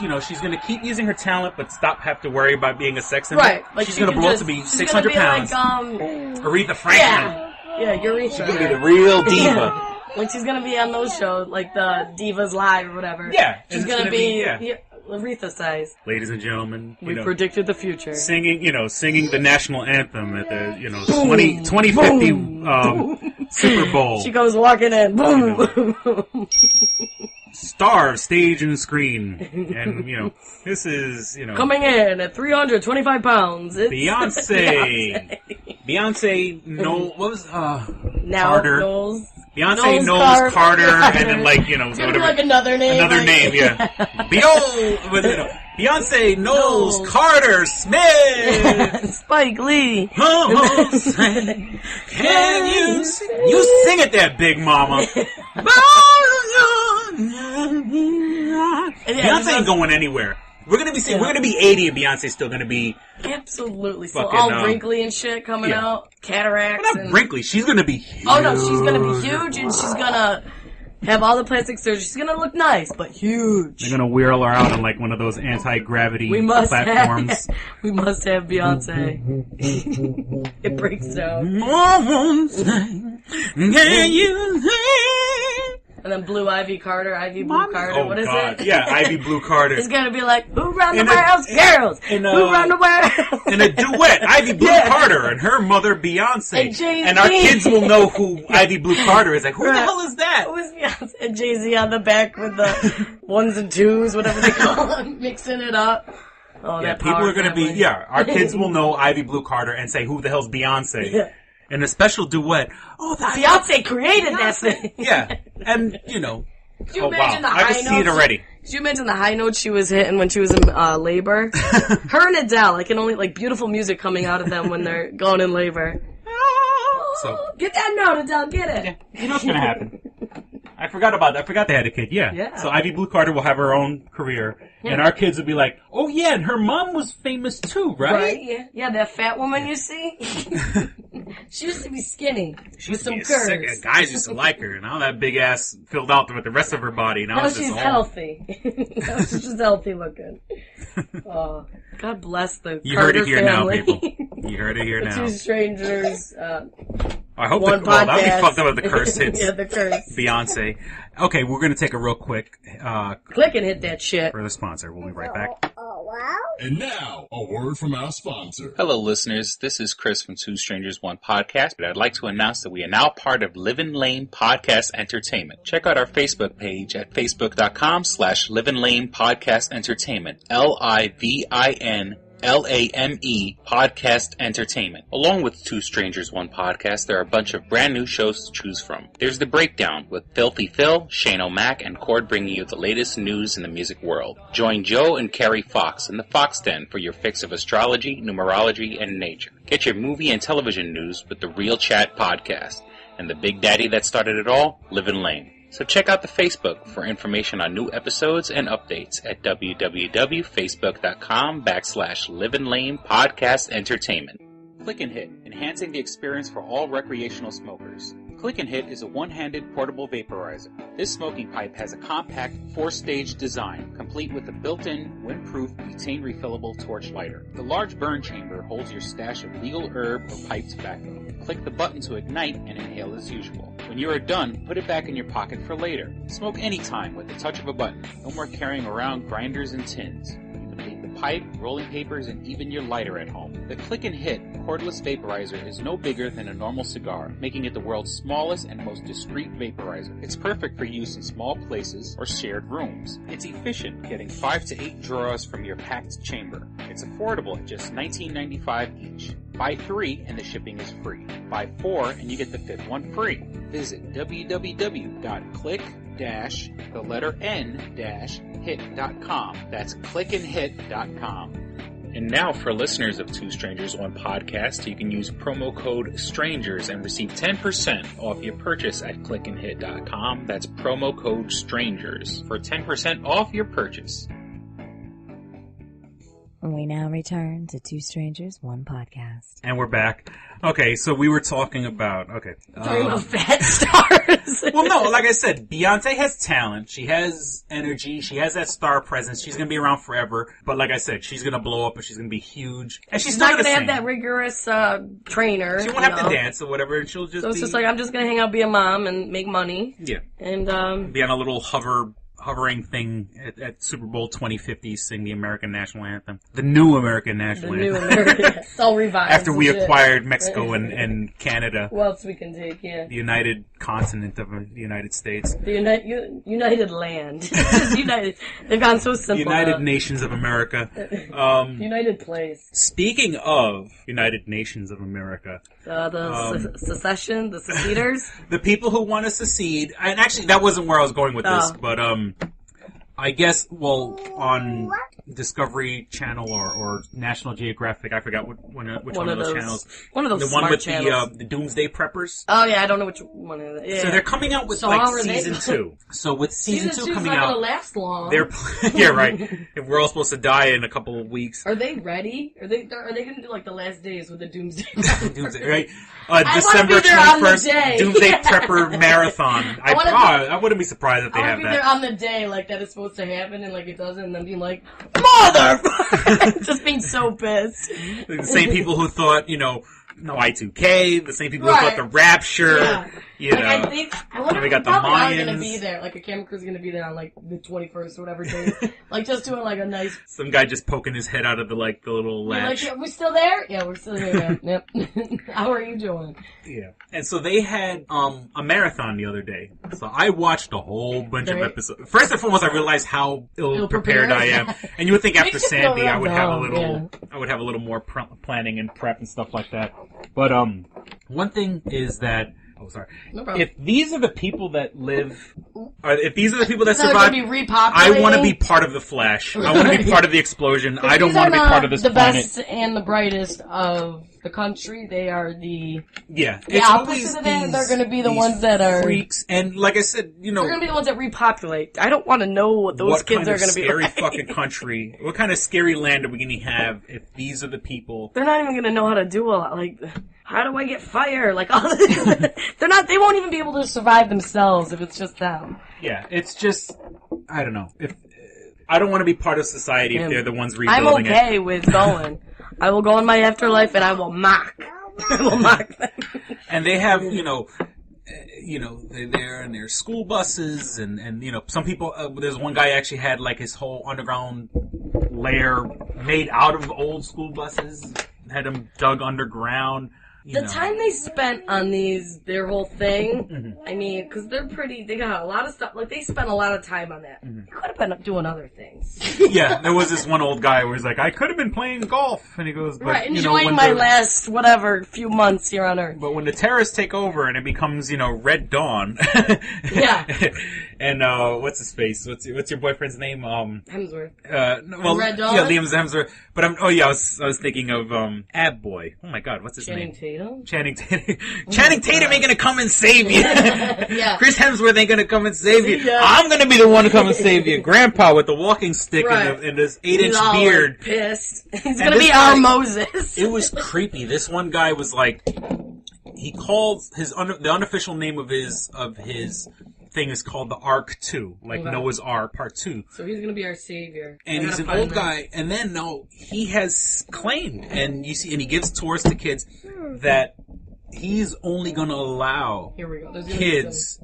you know, she's going to keep using her talent, but have to worry about being a sex symbol. Right. Like she's going to blow up to be 600 pounds. Like, Aretha Franklin. Yeah, Aretha. She's going to be the real diva. Like, she's gonna be on those shows, like the Divas Live or whatever. Yeah. She's gonna be Aretha size. Ladies and gentlemen, we predicted the future. Singing the national anthem at the, 2050, Super Bowl. She comes walking in. Boom! Star of stage and screen. And, this is, coming in at 325 pounds. It's Beyonce, what was, now Carter. Knowles. Beyonce Knowles Carter, and then whatever. Like another name. Another name, yeah. Beyonce Knowles Carter Smith. Spike Lee. Can you sing it there, Big Mama? Beyonce ain't going anywhere. We're gonna be 80 and Beyonce's still gonna be absolutely fucking, so all wrinkly and shit coming out, cataracts. Well, not wrinkly. She's gonna be huge. Oh no, she's gonna be huge and she's gonna have all the plastic surgery. She's gonna look nice, but huge. They're gonna wheel her out on like one of those anti-gravity platforms. We must have Beyonce. It breaks down. And then Blue Ivy Carter, Ivy Blue Carter, oh, what is God. it? Yeah, Ivy Blue Carter. It's gonna be like, who run the world? Girls! Who run the world? In a duet, Ivy Blue Carter and her mother Beyonce. And our kids will know who Ivy Blue Carter is. Like, who the hell is that? Who is Beyonce? And Jay-Z on the back with the ones and twos, whatever they call them, mixing it up. Oh, yeah, that people are gonna family. be, our kids will know Ivy Blue Carter and say, who the hell's Beyonce? Yeah. In a special duet. Oh, Beyonce created that thing. Yeah. And, Could you oh imagine wow, the I can see it already. Could you imagine the high notes she was hitting when she was in labor? Her and Adele, I can only, beautiful music coming out of them when they're going in labor. So, get that note, Adele, get it. Yeah, you know what's gonna happen. I forgot about that. I forgot they had a kid. Yeah. So Ivy Blue Carter will have her own career. Yeah. And our kids will be like, oh yeah, and her mom was famous too, right? Yeah. Yeah, that fat woman you see? She used to be skinny. With some curves. Guys used to like her. Now that big ass filled out with the rest of her body. Now she's healthy. Now she's healthy looking. Oh, God bless the You Carter heard it here family. now, people. You heard it here now. Two strangers. I hope one that would be fucked up if the curse hits. Yeah, the curse. Beyonce. Okay, we're gonna take a real quick click and hit that shit for the sponsor. We'll be right back. And now, a word from our sponsor. Hello, listeners. This is Chris from Two Strangers, One Podcast, but I'd like to announce that we are now part of Livin' Lame Podcast Entertainment. Check out our Facebook page at facebook.com/Livin' Lame Podcast Entertainment. LIVINLAME Podcast Entertainment. Along with Two Strangers, One Podcast, there are a bunch of brand new shows to choose from. There's The Breakdown with Filthy Phil, Shane O'Mac, and Cord bringing you the latest news in the music world. Join Joe and Carrie Fox in the Fox Den for your fix of astrology, numerology, and nature. Get your movie and television news with the Real Chat Podcast. And the big daddy that started it all, Livin' Lame. So check out the Facebook for information on new episodes and updates at www.facebook.com/Livin' Lame Podcast Entertainment. Click and Hit, enhancing the experience for all recreational smokers. Click and Hit is a one-handed portable vaporizer. This smoking pipe has a compact 4-stage design, complete with a built-in, windproof, butane refillable torch lighter. The large burn chamber holds your stash of legal herb or pipe tobacco. Click the button to ignite and inhale as usual. When you are done, put it back in your pocket for later. Smoke anytime with the touch of a button. No more carrying around grinders and tins. You can leave the pipe, rolling papers, and even your lighter at home. The Click and Hit cordless vaporizer is no bigger than a normal cigar, making it the world's smallest and most discreet vaporizer. It's perfect for use in small places or shared rooms. It's efficient, getting 5 to 8 draws from your packed chamber. It's affordable at just $19.95 each. Buy 3 and the shipping is free. Buy 4 and you get the 5th one free. Visit www.click-hit.com. That's clickandhit.com. And now for listeners of Two Strangers, One Podcast, you can use promo code STRANGERS and receive 10% off your purchase at clickandhit.com. That's promo code STRANGERS for 10% off your purchase. We now return to Two Strangers, One Podcast. And we're back. Okay, so we were talking about, Talking about fat stars. Well, no, like I said, Beyonce has talent. She has energy. She has that star presence. She's going to be around forever. But like I said, she's going to blow up and she's going to be huge. And she's not going to have that rigorous trainer. She won't have to dance or whatever. And she'll just So it's just like, I'm just going to hang out, be a mom, and make money. Yeah. And be on a little hovering thing at Super Bowl 2050, sing the American National Anthem. The new American National Anthem. It's all revised. After we acquired Mexico and Canada. What else we can take, yeah. The United Continent of the United States. The United Land. Just United. They've gone so simple. United Nations of America. United Place. Speaking of United Nations of America. The secession, the seceders. The people who want to secede. And actually, that wasn't where I was going with this, but I guess, on Discovery Channel or National Geographic, I forgot which one of those channels. One of those the one with channels. the Doomsday Preppers. Oh yeah, I don't know which one it is. Yeah. So they're coming out with season 2. So with season 2 coming not out, gonna last long. Yeah, right. If we're all supposed to die in a couple of weeks. Are they ready? Are they going to do like the last days with the Doomsday? Doomsday, right? December 21st, Doomsday Prepper Marathon. I wouldn't be surprised if they have that. I want to be there on the day, like that is supposed to happen, and like it doesn't, and then being like, motherfucker! Just being so pissed. The same people who thought, no Y2K, the same people who thought the Rapture, I wonder we if got the probably Mayans. are going to be there, like a camera crew's going to be there on like the 21st or whatever day. Like just doing like a nice... Some guy just poking his head out of the little latch. Like, are we still there? Yeah, we're still here. Yep. How are you doing? Yeah. And so they had a marathon the other day. So I watched a whole bunch of episodes. First and foremost, I realized how ill-prepared I am. And you would think after Sandy I would have a little more planning and prep and stuff like that. But one thing is that no problem. If these are the people that live, or if these are the people that survive, I want to be part of the flash. I want to be part of the explosion. I don't want to be part of this the planet. Best and the brightest of the country. They are the opposite of that. They're going to be the ones that are freaks. And like I said, they're going to be the ones that repopulate. I don't want to know what those kids are going to be. What kind of scary like. fucking country? What kind of scary land are we going to have if these are the people? They're not even going to know how to do a lot. Like, how do I get fire? Like all this. They won't even be able to survive themselves if it's just them. Yeah, it's just, I don't know. I don't want to be part of society if they're the ones rebuilding it. I'm okay with going. I will go in my afterlife and I will mock. Them. And they have, they're there in their school buses and some people, there's one guy actually had like his whole underground lair made out of old school buses, had them dug underground. The time they spent on their whole thing, I mean, because they got a lot of stuff, like they spent a lot of time on that. You could have been doing other things. Yeah, there was this one old guy where he's like, I could have been playing golf, and he goes, but, enjoying my last, few months here on Earth. But when the terrorists take over and it becomes, Red Dawn. Yeah. And, what's his face? What's your boyfriend's name? Hemsworth. Red Dawn? Yeah, Liam Hemsworth. But I was thinking of, Ab Boy. Oh my god, what's his name? Channing Tatum. Channing Tatum ain't gonna come and save you. Yeah. Chris Hemsworth ain't gonna come and save you. Yeah. I'm gonna be the one to come and save you. Grandpa with the walking stick and this 8-inch beard. Pissed. He's gonna be our Moses. It was creepy. This one guy was like, he called the unofficial name of his thing is called the Ark 2, like Noah's Ark Part 2. So he's gonna be our savior. And he's an old guy. And then he has claimed, and you see, and he gives tours to kids that he's only gonna allow kids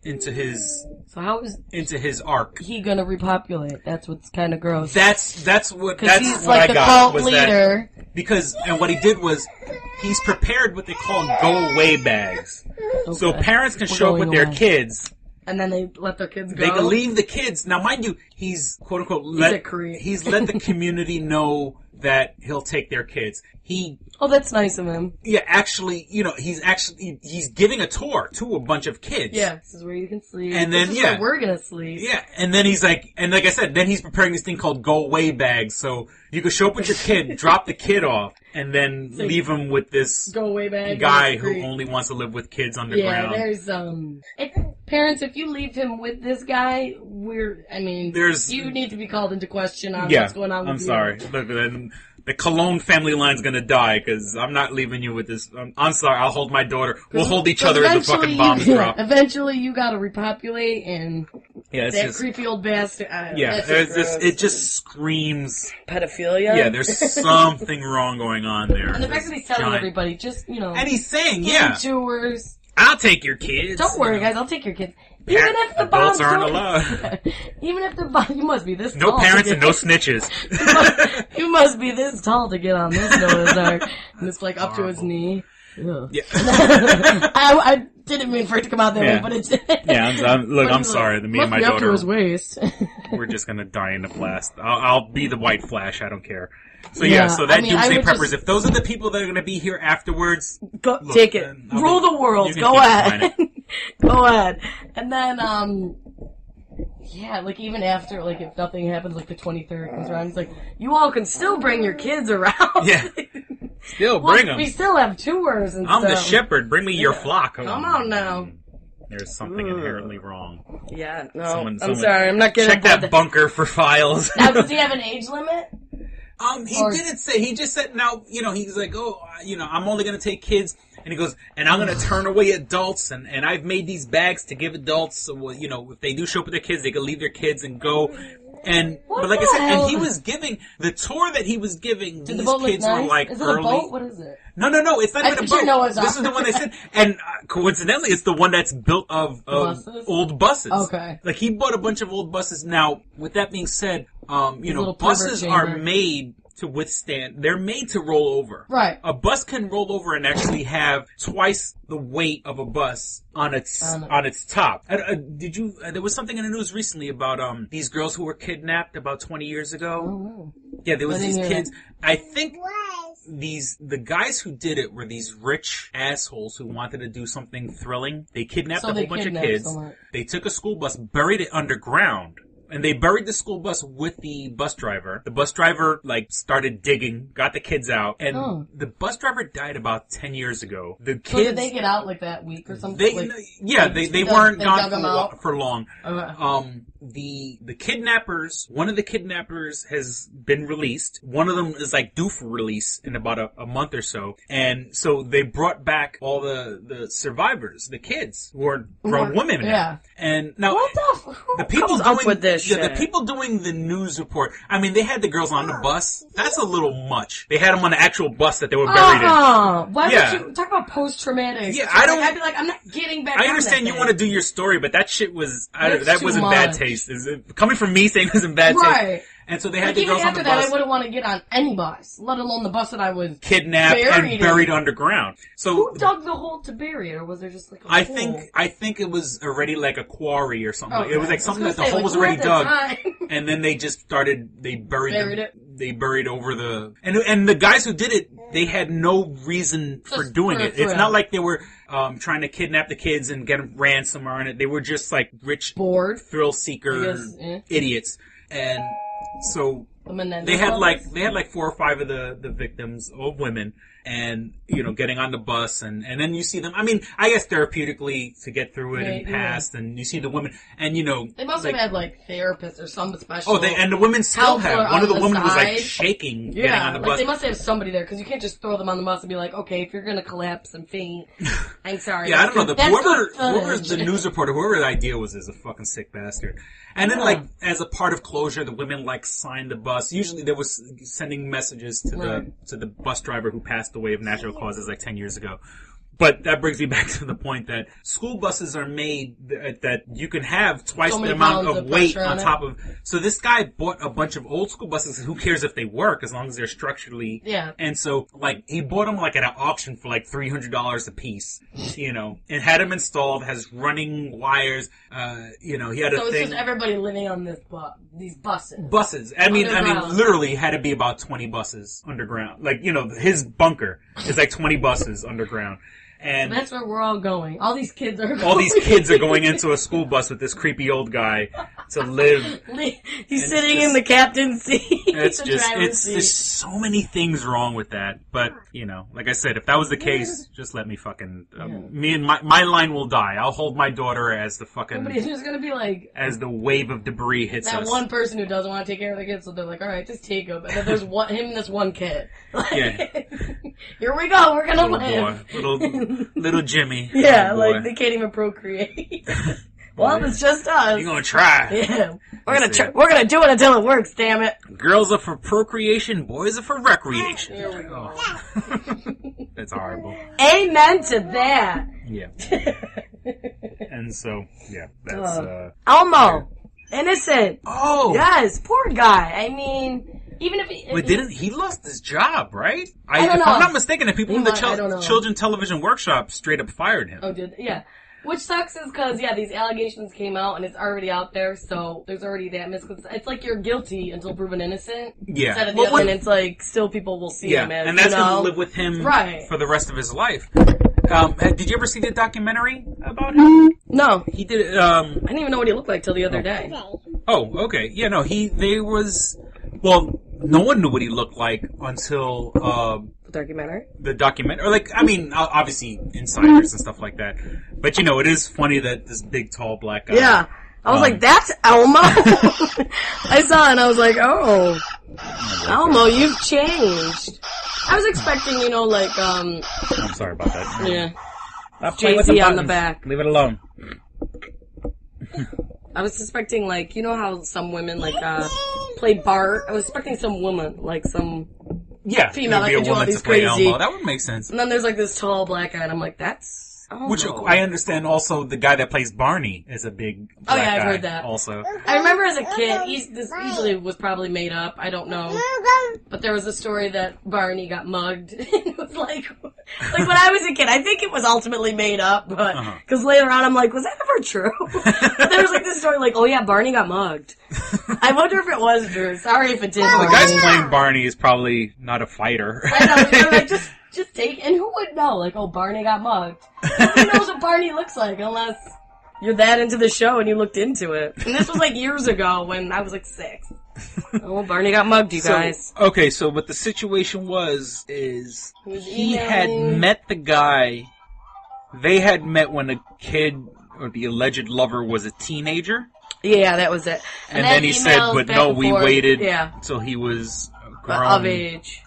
So how is into his arc. he gonna repopulate? That's what's kind of gross. That's what he's what like I the got cult was leader. and what he did was he's prepared what they call go away bags. Okay. So parents can We're show up with going their away. kids. And then they let their kids go. They can leave the kids. Now, mind you, he's quote unquote he's let the community know that he'll take their kids. Oh, that's nice of him. Yeah, actually, he's giving a tour to a bunch of kids. Yeah, this is where you can sleep. And then, this is where we're gonna sleep. Yeah, and then he's like I said, then he's preparing this thing called go away bags. So you can show up with your kid, drop the kid off, and then leave him with this go away bag guy who only wants to live with kids underground. Yeah, there's parents, if you leave him with this guy, you need to be called into question on what's going on with you. I'm sorry. Look, then the Cologne family line's gonna die because I'm not leaving you with this. I'm sorry. I'll hold my daughter. We'll hold each other as the fucking bombs drop. Eventually, you gotta repopulate, and that creepy old bastard. It just screams pedophilia. Yeah, there's something wrong going on there. And the fact that he's telling everybody, just and he's saying, tours. I'll take your kids. Don't worry, guys. I'll take your kids. Even if the bombs aren't allowed. Even if the bomb, you must be this tall. No parents and no snitches. you must be this tall to get on this Noah's Ark. And it's like up to his knee. Ugh. Yeah. I didn't mean for it to come out that way, but it did. Yeah, I'm sorry. Me and my daughter. Up to his waist. We're just gonna die in a blast. I'll be the White Flash. I don't care. So so that Doomsday Preppers, if those are the people that are gonna be here afterwards, take it. Rule the world. Go ahead. Go ahead. And then, even after, if nothing happens, the 23rd comes around, he's like, you all can still bring your kids around. Yeah. Still bring them. We still have tours and I'm stuff. the shepherd. Bring me your flock. Come on now. There's something inherently wrong. Yeah, no. I'm sorry. I'm not getting check that bunker for files. Now, does he have an age limit? He didn't say. He just said, now, he's like, I'm only going to take kids. And he goes, and I'm going to turn away adults. And I've made these bags to give adults. So, if they do show up with their kids, they can leave their kids and go. But like I said, and he was giving, the tour that he was giving, these kids were like is it early. A boat? What is it? No, it's not even a boat. This is the one they said. And coincidentally, it's the one that's built of old buses. Okay. Like, he bought a bunch of old buses. Now, with that being said, buses are made to withstand. There to roll over. Right. A bus can roll over and actually have twice the weight of a bus on its top. There was something in the news recently about these girls who were kidnapped about 20 years ago. Oh. Yeah, there was these kids. I think the guys who did it were these rich assholes who wanted to do something thrilling. They kidnapped a whole bunch of kids. They took a school bus, buried it underground. And they buried the school bus with the bus driver. The bus driver, started digging, got the kids out, and the bus driver died about 10 years ago. The kids... So did they get out, that week or something? They weren't gone for long. Okay. The kidnappers, one of the kidnappers has been released. One of them is, due for release in about a month or so. And so they brought back all the survivors, the kids, who are grown women now. Yeah. And now... the people doing with this shit? The people doing the news report, they had the girls on the bus. That's a little much. They had them on the actual bus that they were buried in. Why would you talk about post-traumatic? Yeah, I'd be like, I'm not getting back on I understand you want to do your story, but that shit was... that was in much. bad taste. Coming from me saying it was in bad taste. Right. And so they had the girls on the bus. Even after that, I wouldn't want to get on any bus, let alone the bus that I was kidnapped and buried underground. So who dug the hole to bury it, or was there just a hole? I think it was already a quarry or something. Okay. It was something that the hole was already dug, and then they just started. They buried it. They buried over the and the guys who did it. They had no reason for doing it. It's not like they were trying to kidnap the kids and get a ransom on it. They were just rich, bored, thrill seeker idiots. And so they had 4 or 5 of the victims, old women, and getting on the bus and then you see them. I guess therapeutically to get through it and past, and you see the women and they must have had therapists or some special. And the women still have. One of the women was shaking getting on the bus. They must have somebody there because you can't just throw them on the bus and be like, okay, if you're gonna collapse and faint, I'm sorry. Yeah, I don't know. Whoever's the news reporter, whoever the idea was, is a fucking sick bastard. And then, as a part of closure, the women, signed the bus. Usually there was sending messages to the bus driver who passed away of natural causes, 10 years ago. But that brings me back to the point that school buses are made that you can have twice the amount of weight on top of. So this guy bought a bunch of old school buses. Who cares if they work as long as they're structurally. Yeah. And so, like, he bought them, like, at an auction for, like, $300 a piece, you know, and had them installed, has running wires, you know, he had a thing. So it's just everybody living on these buses. Buses. I mean, literally had to be about 20 buses underground. Like, you know, his bunker is like 20 buses underground. And so that's where we're all going. All these kids are going into a school bus with this creepy old guy to live. He's sitting in the captain's seat. There's so many things wrong with that. But, you know, like I said, if that was the case, just let me fucking, me and my line will die. I'll hold my daughter as the fucking. Somebody's just gonna be like. As the wave of debris hits us. That one person who doesn't want to take care of the kids, so they're like, alright, just take him. And then there's him and this one kid. Like, yeah. Here we go, we're gonna live. Little Jimmy. Yeah, like they can't even procreate. Well, it's just us. You're gonna try. Yeah. We're gonna do it until it works, damn it. Girls are for procreation, boys are for recreation. Here we go. That's horrible. Amen to that. Yeah. And so, yeah, that's, Elmo. Innocent. Oh. Yes, poor guy. I mean, even if he lost his job, right? I don't know. If I'm not mistaken, the people in the Children's Television Workshop straight up fired him. Oh, yeah. Which sucks is because, these allegations came out and it's already out there, so there's already that misconception. It's like you're guilty until proven innocent. Yeah. Instead of the other, and it's like, still people will see him as, and that's going to live with him for the rest of his life. Did you ever see the documentary about him? No. He did it, I didn't even know what he looked like till the other day. Oh, okay. Yeah, no, no one knew what he looked like until, the documentary? The documentary. Or like, I mean, obviously insiders and stuff like that. But you know, it is funny that this big, tall, black guy. Yeah. I was like, that's Elmo! I saw it and I was like, oh. Elmo, you've changed. I was expecting, I'm sorry about that. Yeah. Jay-Z on the back. Leave it alone. I was suspecting, how some women, play Bart? I was expecting some woman, some female that could do all these crazy. Elmo. That would make sense. And then there's, this tall black guy, and I'm like, that's Elmo. Which, I understand also the guy that plays Barney is a big black guy. I've heard that. Also. I remember as a kid, this easily was probably made up, I don't know. But there was a story that Barney got mugged. It was like when I was a kid, I think it was ultimately made up, but, cause later on I'm like, was that ever true? But there was this story oh yeah, Barney got mugged. I wonder if it was true. Sorry if it did. The guy's playing Barney is probably not a fighter. I know, just take, and who would know? Barney got mugged. Nobody knows what Barney looks like unless you're that into the show and you looked into it. And this was years ago when I was 6. Oh, Barney got mugged, you guys. Okay, so what the situation was he had met the guy. They had met when the kid or the alleged lover was a teenager. Yeah, that was it. And then he said, but no, we waited until he was grown of age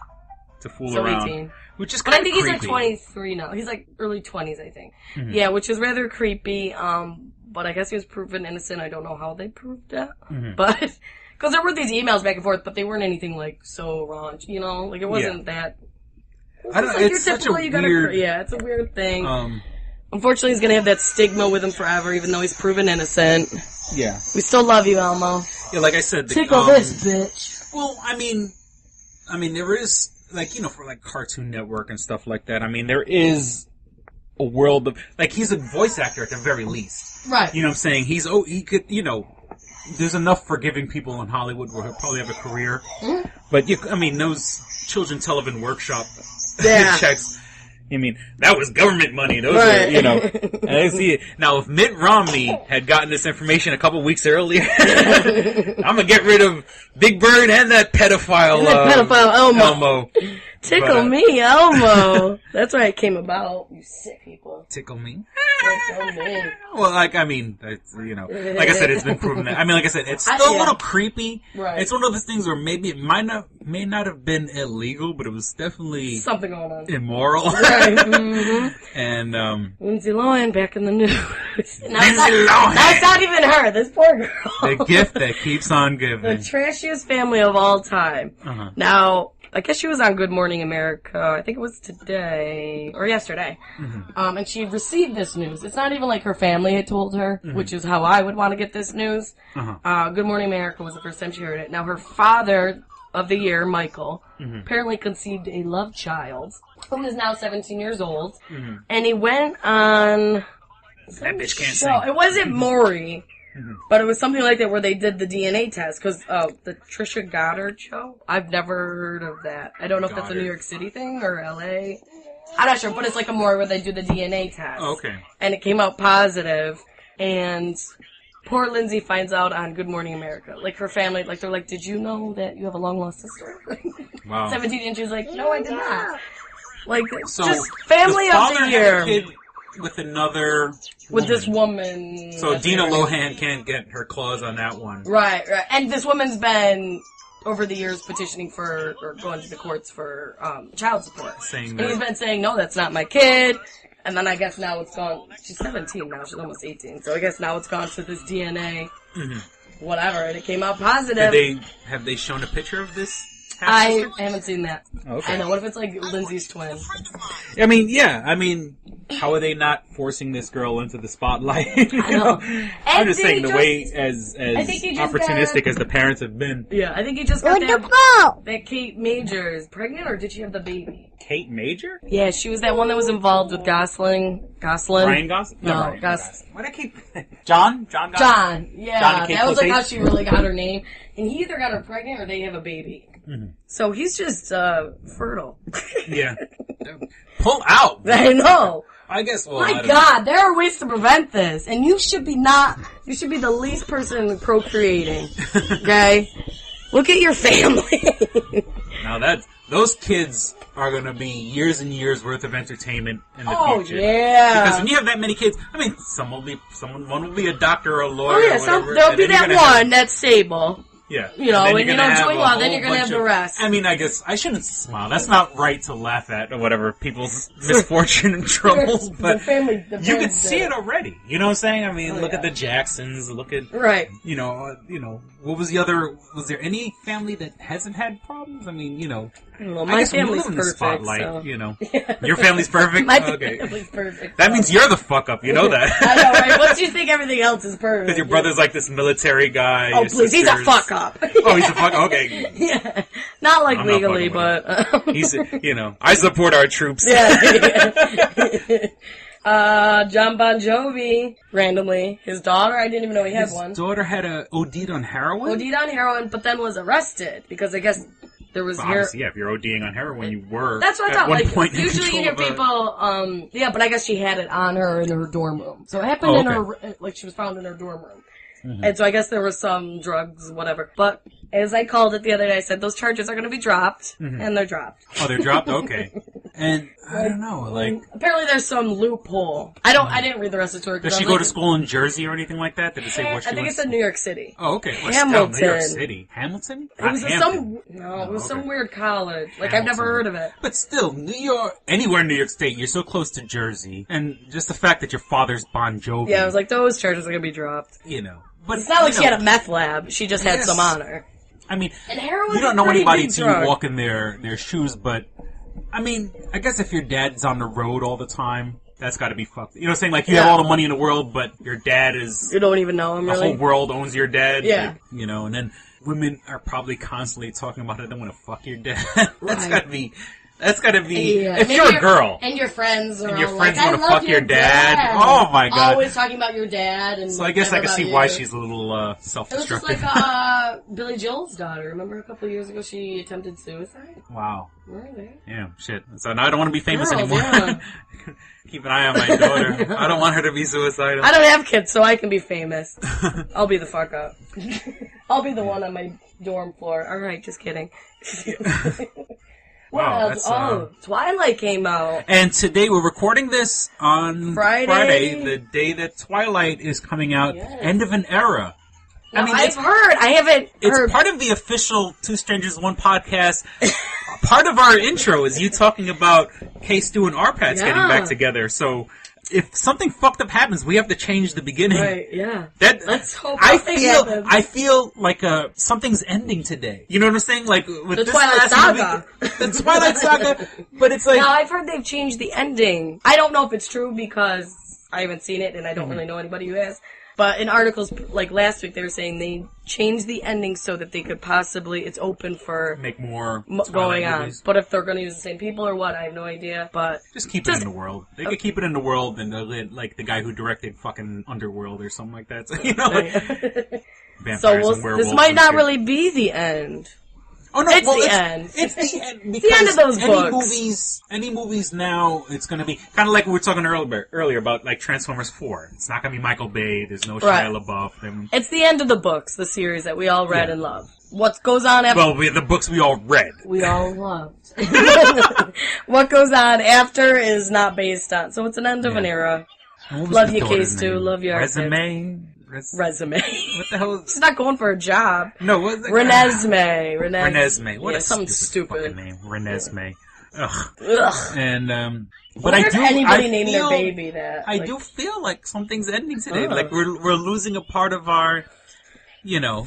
to fool around. 18. Which is kind of creepy. But I think he's 23 now. He's early 20s, I think. Mm-hmm. Yeah, which is rather creepy. But I guess he was proven innocent. I don't know how they proved that. Mm-hmm. But, because there were these emails back and forth, but they weren't anything so raunch, it wasn't that. I don't know, it's such a weird. Yeah, it's a weird thing. Unfortunately, he's gonna have that stigma with him forever, even though he's proven innocent. Yeah. We still love you, Elmo. Yeah, like I said. Tickle this, bitch. Well, I mean, there is, for Cartoon Network and stuff like that, there is a world of, he's a voice actor at the very least. Right. You know what I'm saying? he could, there's enough forgiving people in Hollywood where he'll probably have a career. Mm-hmm. But, those Children's Television Workshop checks, that was government money. Those were, and I see it. Now, if Mitt Romney had gotten this information a couple weeks earlier, I'm gonna get rid of Big Bird and that pedophile, Elmo. Tickle me, Elmo. That's why it came about. You sick people. Tickle me? Tickle me. Well, like I said, it's been proven that. Like I said, it's still a little creepy. Right. It's one of those things where maybe it may not have been illegal, but it was definitely something going on. Immoral. Right. Mm-hmm. And Lindsay Lohan back in the news. Now it's not even her. This poor girl. The gift that keeps on giving. The trashiest family of all time. Uh-huh. Now, I guess she was on Good Morning America. I think it was today or yesterday. Mm-hmm. And she received this news. It's not even like her family had told her, which is how I would want to get this news. Good Morning America was the first time she heard it. Now, her father of the year, Michael, apparently conceived a love child, who is now 17 years old. And he went on... That bitch can't sing. It wasn't Maury. But it was something like that where they did the DNA test, because the Trisha Goddard show, I've never heard of that. I don't know if that's a New York City thing or LA. I'm not sure, but it's like a more where they do the DNA test. Oh, okay. And it came out positive, and poor Lindsay finds out on Good Morning America. Like, her family, like, they're like, did you know that you have a long-lost sister? Wow. 17, and she's like, no, I did not. Like, so just family of the year. With another with this woman. So Dina Lohan can't get her claws on that one. Right. And this woman's been, over the years, petitioning for, or going to the courts for, child support. And he's been saying, no, that's not my kid. And then I guess now it's gone, she's 17 now, she's almost 18. So I guess now it's gone to this DNA, whatever, and it came out positive. Have they shown a picture of this? I haven't seen that. Okay. I know. What if it's like Lindsay's twin? I mean, how are they not forcing this girl into the spotlight? I know. I'm just saying the way as opportunistic as the parents have been. Yeah, I think he just got that Kate Majors pregnant, or did she have the baby? Kate Major? Yeah, she was that one that was involved with Gosling. Ryan Gosling? No, Gosling. Why do I keep... John Gosling? John, yeah. That was like how she really got her name. And he either got her pregnant or they have a baby. So he's just fertile. Yeah. Pull out. I know. I guess. Well, my God, there are ways to prevent this, and you should be the least person procreating. Okay, look at your family. Now those kids are going to be years and years worth of entertainment in the future. Oh yeah. Because when you have that many kids, I mean, one will be a doctor or a lawyer. Oh yeah, or whatever, there'll be that one that's stable. Yeah. You know, and you know, doing well, then you're going to have the rest. I mean, I guess I shouldn't smile. That's not right to laugh at or whatever, people's misfortune and troubles, but you can see it already. You know what I'm saying? I mean, look at the Jacksons, look at, you know, what was the other, was there any family that hasn't had problems? I mean, you know, I don't know, my family's perfect, spotlight, so. You know. Your family's perfect? My family's perfect. That means you're the fuck up, you know that. I know, right? Once you think everything else is perfect. Because your brother's like this military guy. Oh, please, he's a fuck up. Oh, he's a fuck up? Okay. Yeah. Not like legally, but... He's, you know, I support our troops. Yeah. John Bon Jovi, randomly. His daughter, I didn't even know he had one. His daughter had OD'd on heroin? OD'd on heroin, but then was arrested, because I guess there was... Obviously, yeah, if you're ODing on heroin, you were. That's what I thought. One point usually you hear people, yeah, but I guess she had it on her in her dorm room. So it happened in her, like she was found in her dorm room. And so I guess there was some drugs, whatever. But as I called it the other day, I said those charges are going to be dropped, and they're dropped. Oh, they're dropped? Okay. And I don't know, like... Apparently there's some loophole. I didn't read the rest of the story. Does she go to school in Jersey or anything like that? Did it say what she I think it said New York City. Oh, okay. Well, Hamilton. New York City. Hamilton? It was some weird college. Like, Hamilton. I've never heard of it. But still, New York, anywhere in New York State, you're so close to Jersey. And just the fact that your father's Bon Jovi. Yeah, I was like, those charges are going to be dropped. You know. But it's not like she had a meth lab. She just had some on her. I mean, and heroin you don't know anybody till you walk in their shoes, but, I mean, I guess if your dad's on the road all the time, that's gotta be fucked. You know what I'm saying? Like, you have all the money in the world, but your dad is... You don't even know him, really? The whole world owns your dad. Yeah. Like, you know, and then women are probably constantly talking about how they want to fuck your dad. That's gotta be... if you're a girl. And your friends are and your all friends like, want to fuck your dad. Oh my God. Always talking about your dad. And so I guess I can see why she's a little self-destructive. It was just like Billy Joel's daughter. Remember a couple of years ago she attempted suicide? Wow. Really? Yeah, shit. So now I don't want to be famous anymore. Yeah. Keep an eye on my daughter. I don't want her to be suicidal. I don't have kids, so I can be famous. I'll be the fuck up. I'll be the one on my dorm floor. Alright, just kidding. Wow, Twilight came out. And today we're recording this on Friday, the day that Twilight is coming out. Yes. End of an era. Now, I haven't heard. It's part of the official Two Strangers, One podcast. Part of our intro is you talking about K-Stu and Arpats getting back together. So if something fucked up happens, we have to change the beginning. Right, yeah. Let's hope I feel like something's ending today. You know what I'm saying? Like with the this Twilight Saga. The Twilight Saga. But it's like... Now, I've heard they've changed the ending. I don't know if it's true because I haven't seen it and I don't really know anybody who has. But in articles, like last week, they were saying they changed the ending so that they could possibly, it's open for... Make more going on. movies. But if they're going to use the same people or what, I have no idea. But just keep it in the world. They could keep it in the world and like the guy who directed fucking Underworld or something like that. So, you know, like... So this might not really be the end. Oh no! It's the end. It's the end. It's the end of those books. Any movies now, it's going to be kind of like we were talking earlier about like Transformers 4. It's not going to be Michael Bay. There's no Shia LaBeouf. It's the end of the books, the series that we all read and love. What goes on after? Well, the books we all read. We all loved. What goes on after is not based on. So it's an end of an era. Love you, Case 2. Love you, Resume. What the hell is... She's not going for a job. No, what's it? Renesmee. What a something stupid name. Renesmee. Ugh. And, but I do. Anybody named their baby that. I do feel like something's ending today. Like we're losing a part of our, you know.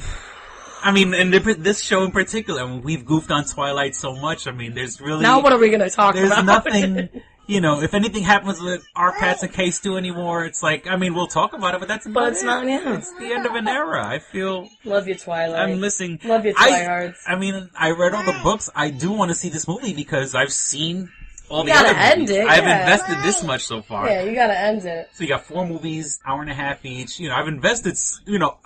I mean, and this show in particular, I mean, we've goofed on Twilight so much. I mean, there's really... Now what are we going to talk about? There's nothing... You know, if anything happens with our Pats and Case 2 anymore, it's like, I mean, we'll talk about it, but that's about But it's not, It's the end of an era. I feel... Love you, Twilight. I'm missing... Love you, Twihards. I mean, I read all the books. I do want to see this movie because I've seen all the other movies. It, I've invested this much so far. Yeah, you gotta end it. So you got 4 movies, hour and a half each. You know, I've invested, you know,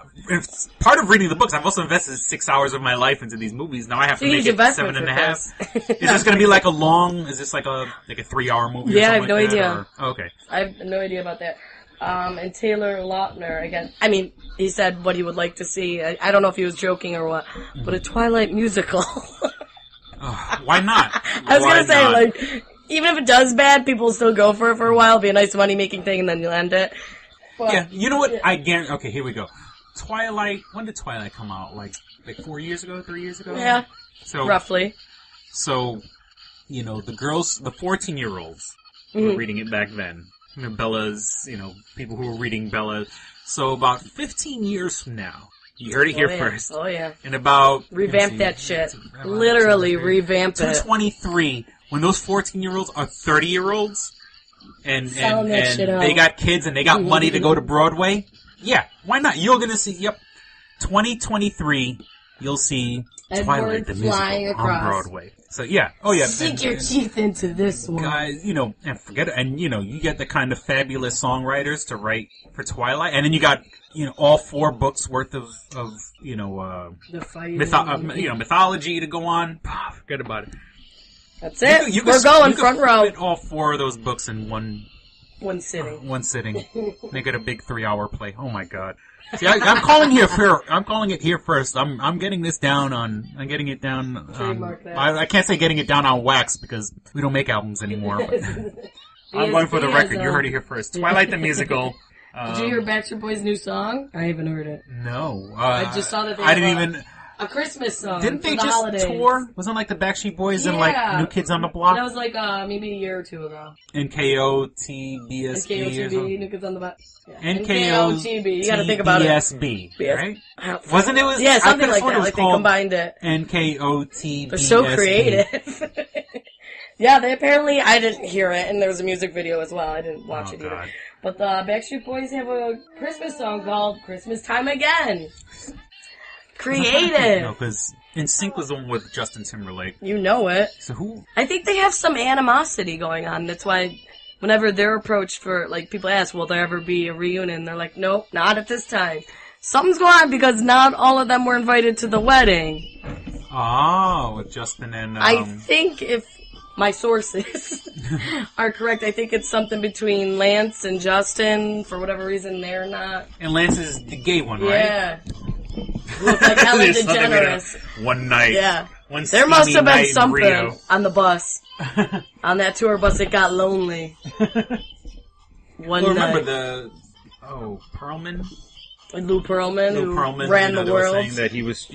part of reading the books, I've also invested 6 hours of my life into these movies. Now I have to make it 7.5. Is this going to be like is this like a 3-hour movie? Yeah, or I have no idea. Okay. I have no idea about that. And Taylor Lautner, again, I mean, he said what he would like to see. I don't know if he was joking or what, but a Twilight musical. Why not? I was going to say, like, even if it does bad, people will still go for it for a while. It'll be a nice money-making thing, and then you'll end it. But, yeah, you know what? I guarantee... Okay, here we go. Twilight... When did Twilight come out? Like 4 years ago? 3 years ago? Yeah, so, roughly. So, you know, the girls... The 14-year-olds were reading it back then. You know, Bella's... You know, people who were reading Bella. So about 15 years from now... You heard it here first. Oh, yeah. In about... Revamp that shit. Literally revamp it. 223... When those 14-year-olds are 30-years-olds, and they got kids and they got money to go to Broadway, yeah, why not? You're gonna see, 2023, you'll see Twilight the musical on Broadway. So yeah, Sink your teeth into this one, guys. You know, and forget it. And you know, you get the kind of fabulous songwriters to write for Twilight, and then you got all 4 books worth of mythology to go on. Forget about it. That's it. We're going front row. Fit all 4 of those books in one sitting. Make it a big 3-hour play. Oh my god! See, I'm calling it here first. I'm getting this down on. I'm getting it down. I can't say getting it down on wax because we don't make albums anymore. But I'm going for the record. You heard it here first. Twilight the musical. Did you hear Backstreet Boys' new song? I haven't heard it. No. I just saw that they I didn't even. A Christmas song. Didn't they for the just holidays. tour? Wasn't like the Backstreet Boys and like New Kids on the Block? That was like maybe a year or 2 ago. NKOTBSB. New Kids on the Block. Yeah. NKOTBSB. You gotta think about it. Right? Wasn't it? Yeah, something like that. Like they combined it. NKOTBSB. They're so creative. Yeah, they apparently, I didn't hear it, and there was a music video as well. I didn't watch it either. But the Backstreet Boys have a Christmas song called Christmas Time Again. Creative. No, because NSYNC was the one with Justin Timberlake. You know it. So who? I think they have some animosity going on. That's why whenever they're approached for, like, people ask, will there ever be a reunion? They're like, nope, not at this time. Something's going on because not all of them were invited to the wedding. Oh, with Justin and... I think if my sources are correct, I think it's something between Lance and Justin. For whatever reason, they're not. And Lance is the gay one, right? Yeah. Look like Ellen DeGeneres. One night. Yeah. One there must have been something on the bus. On that tour bus, it got lonely. One night. Remember Perlman? Lou Pearlman, who ran the world. Was saying that he was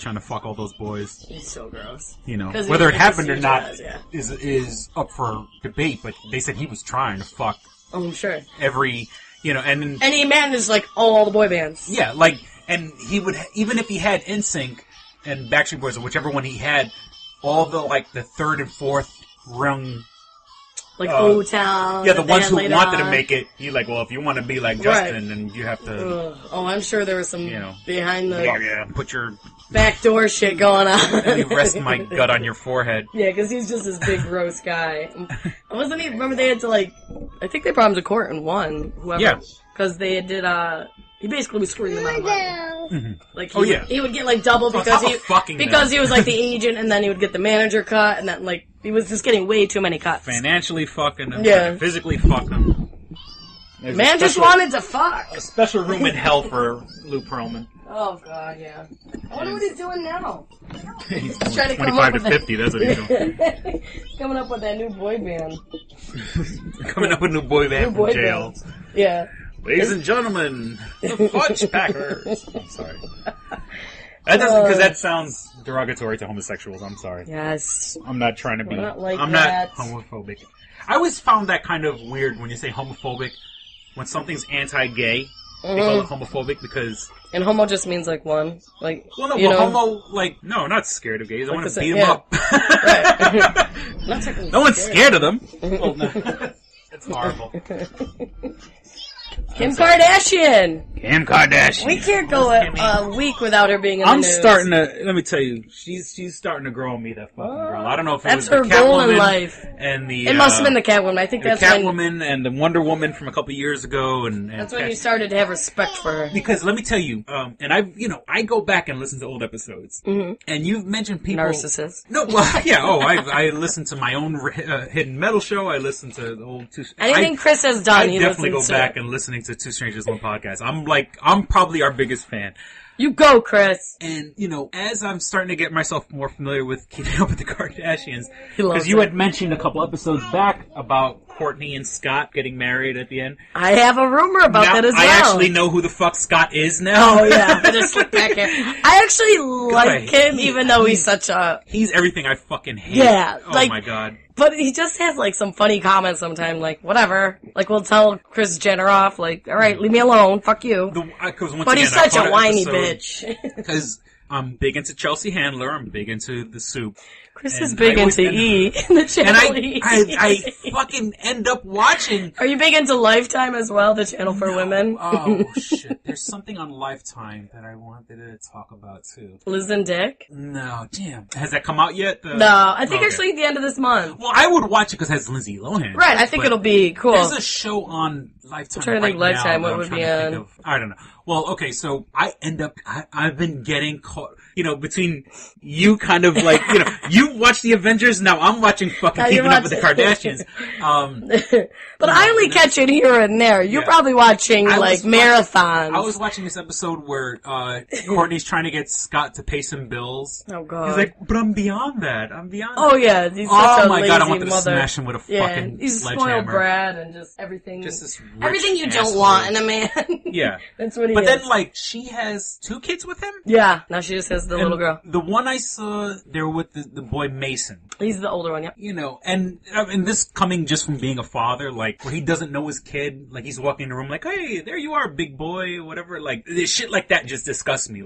trying to fuck all those boys. He's so gross. Whether it happened or not is up for debate, but they said he was trying to fuck Oh, I'm sure. every, and he managed, like, all the boy bands. yeah, like, and he would, even if he had NSYNC and Backstreet Boys or whichever one he had, all the, like, the third and fourth rung, like O-Town. Yeah, the ones who wanted to make it, you're like, well, if you want to be like Justin, then you have to... I'm sure there was some behind the put your... backdoor shit going on. Let me rest my gut on your forehead. Yeah, because he's just this big, gross guy. Wasn't he... Remember they had to, like... I think they brought him to court and won. Whoever. Yeah. Because they did, he basically was screwing them out of money. Mm-hmm. Like, he would get, like, double because he was, like, the agent, and then he would get the manager cut, and then, like, he was just getting way too many cuts. Financially fucking them. Physically fucking them. Man just wanted to fuck. A special room in hell for Lou Pearlman. Oh, God, yeah. I wonder what he's doing now. He's trying to 25 to 50, that's what he's doing. Coming up with that new boy band. Coming up with a new boy band from jail. Bands. Yeah. Ladies and gentlemen, the Fudge Packers. I'm sorry. That doesn't, because that sounds derogatory to homosexuals. I'm sorry. Yes. I'm not trying to be. Not like I'm that. not homophobic. I always found that kind of weird when you say homophobic. When something's anti-gay, they call it homophobic because. And homo just means like one, like. Well, no, but homo, like, no, not scared of gays. I want to beat them up. Right. No one's scared of them. Well, no. It's horrible. Kim Kardashian! Kim Kardashian! We can't go a week without her being in the news. I'm starting to, let me tell you, she's starting to grow on me, that fucking girl. I don't know if it was the That's her goal in life. And the, it must have been the Catwoman. I think that's Catwoman and the Wonder Woman from a couple years ago. And that's when you started to have respect for her. Because let me tell you, and I go back and listen to old episodes. Mm-hmm. And you've mentioned people. Narcissists. No, well, yeah, I listen to my own Hidden Metal show. I listen to the old anything Chris has done, I definitely go back and listening to Two Strangers One Podcast. I'm probably our biggest fan. You go, Chris. And, as I'm starting to get myself more familiar with keeping up with the Kardashians, because you had mentioned a couple episodes back about Kourtney and Scott getting married at the end. I have a rumor about that as well. I actually know who the fuck Scott is now. Oh, yeah. I just slipped back here. I actually like him, even though he's such a... He's everything I fucking hate. Yeah. Oh, my God. But he just has, like, some funny comments sometimes, like, whatever. Like, we'll tell Kris Jenner off, like, all right, leave me alone, fuck you. But he's such a whiny bitch. Because I'm big into Chelsea Handler, I'm big into The Soup. Chris is big into E in the channel. And I fucking end up watching. Are you big into Lifetime as well, the channel for women? Oh, shit. There's something on Lifetime that I wanted to talk about, too. Liz and Dick? No, damn. Has that come out yet? No, I think actually at the end of this month. Well, I would watch it because it has Lindsay Lohan. Right, I think it'll be cool. There's a show on Lifetime. I'm trying to think Lifetime, what would be on? I don't know. Well, okay, so I've been getting caught, between you kind of like, you watch the Avengers, now I'm watching fucking Keeping Up with the Kardashians. But I only catch it here and there. You're probably watching, marathons. I was watching this episode where, Kourtney's trying to get Scott to pay some bills. Oh, God. He's like, but I'm beyond that. Oh, yeah. He's such a lazy God, I wanted to mother. smash him with a fucking he's a sledgehammer. spoiled brat and just everything. Just this rich everything you asshole. don't want in a man. Yeah. That's what he But is. then, she has 2 kids with him? Yeah. Now she just has the little girl. The one I saw, they were with the boy Mason. He's the older one, yeah. And this coming just from being a father, where he doesn't know his kid, he's walking in the room hey, there you are, big boy, whatever, shit like that just disgusts me,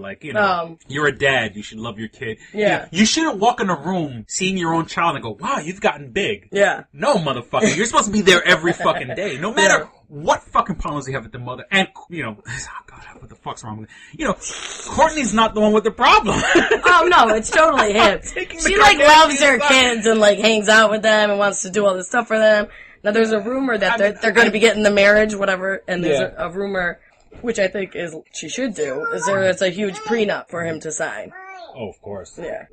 you're a dad, you should love your kid. Yeah. You shouldn't walk in a room seeing your own child and go, wow, you've gotten big. Yeah. No, motherfucker, you're supposed to be there every fucking day, no matter what fucking problems you have with the mother, and, oh God, what the fuck's wrong with it? Kourtney's not the one with the problem. Oh, no, it's totally him. She, loves her kids and, hangs out with them and wants to do all this stuff for them. Now, there's a rumor that they're going to be getting the marriage, whatever, and there's a rumor, which I think is she should do, is it's a huge prenup for him to sign. Oh, of course. Yeah.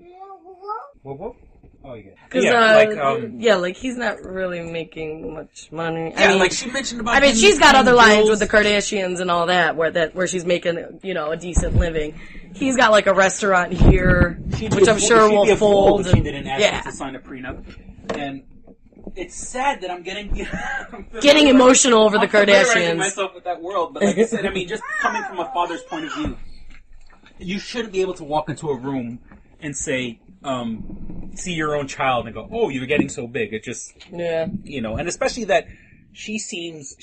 What? Oh, yeah. Because, he's not really making much money. She mentioned about she's got other lines with the Kardashians and all that, where she's making, a decent living. He's got, a restaurant here, which I'm sure will fold. She didn't ask him to sign a prenup. And it's sad that I'm getting emotional over the Kardashians. I'm myself with that world, but like I said, just coming from a father's point of view, you shouldn't be able to walk into a room and say, see your own child and go, oh, you're getting so big. It just, and especially that she seems,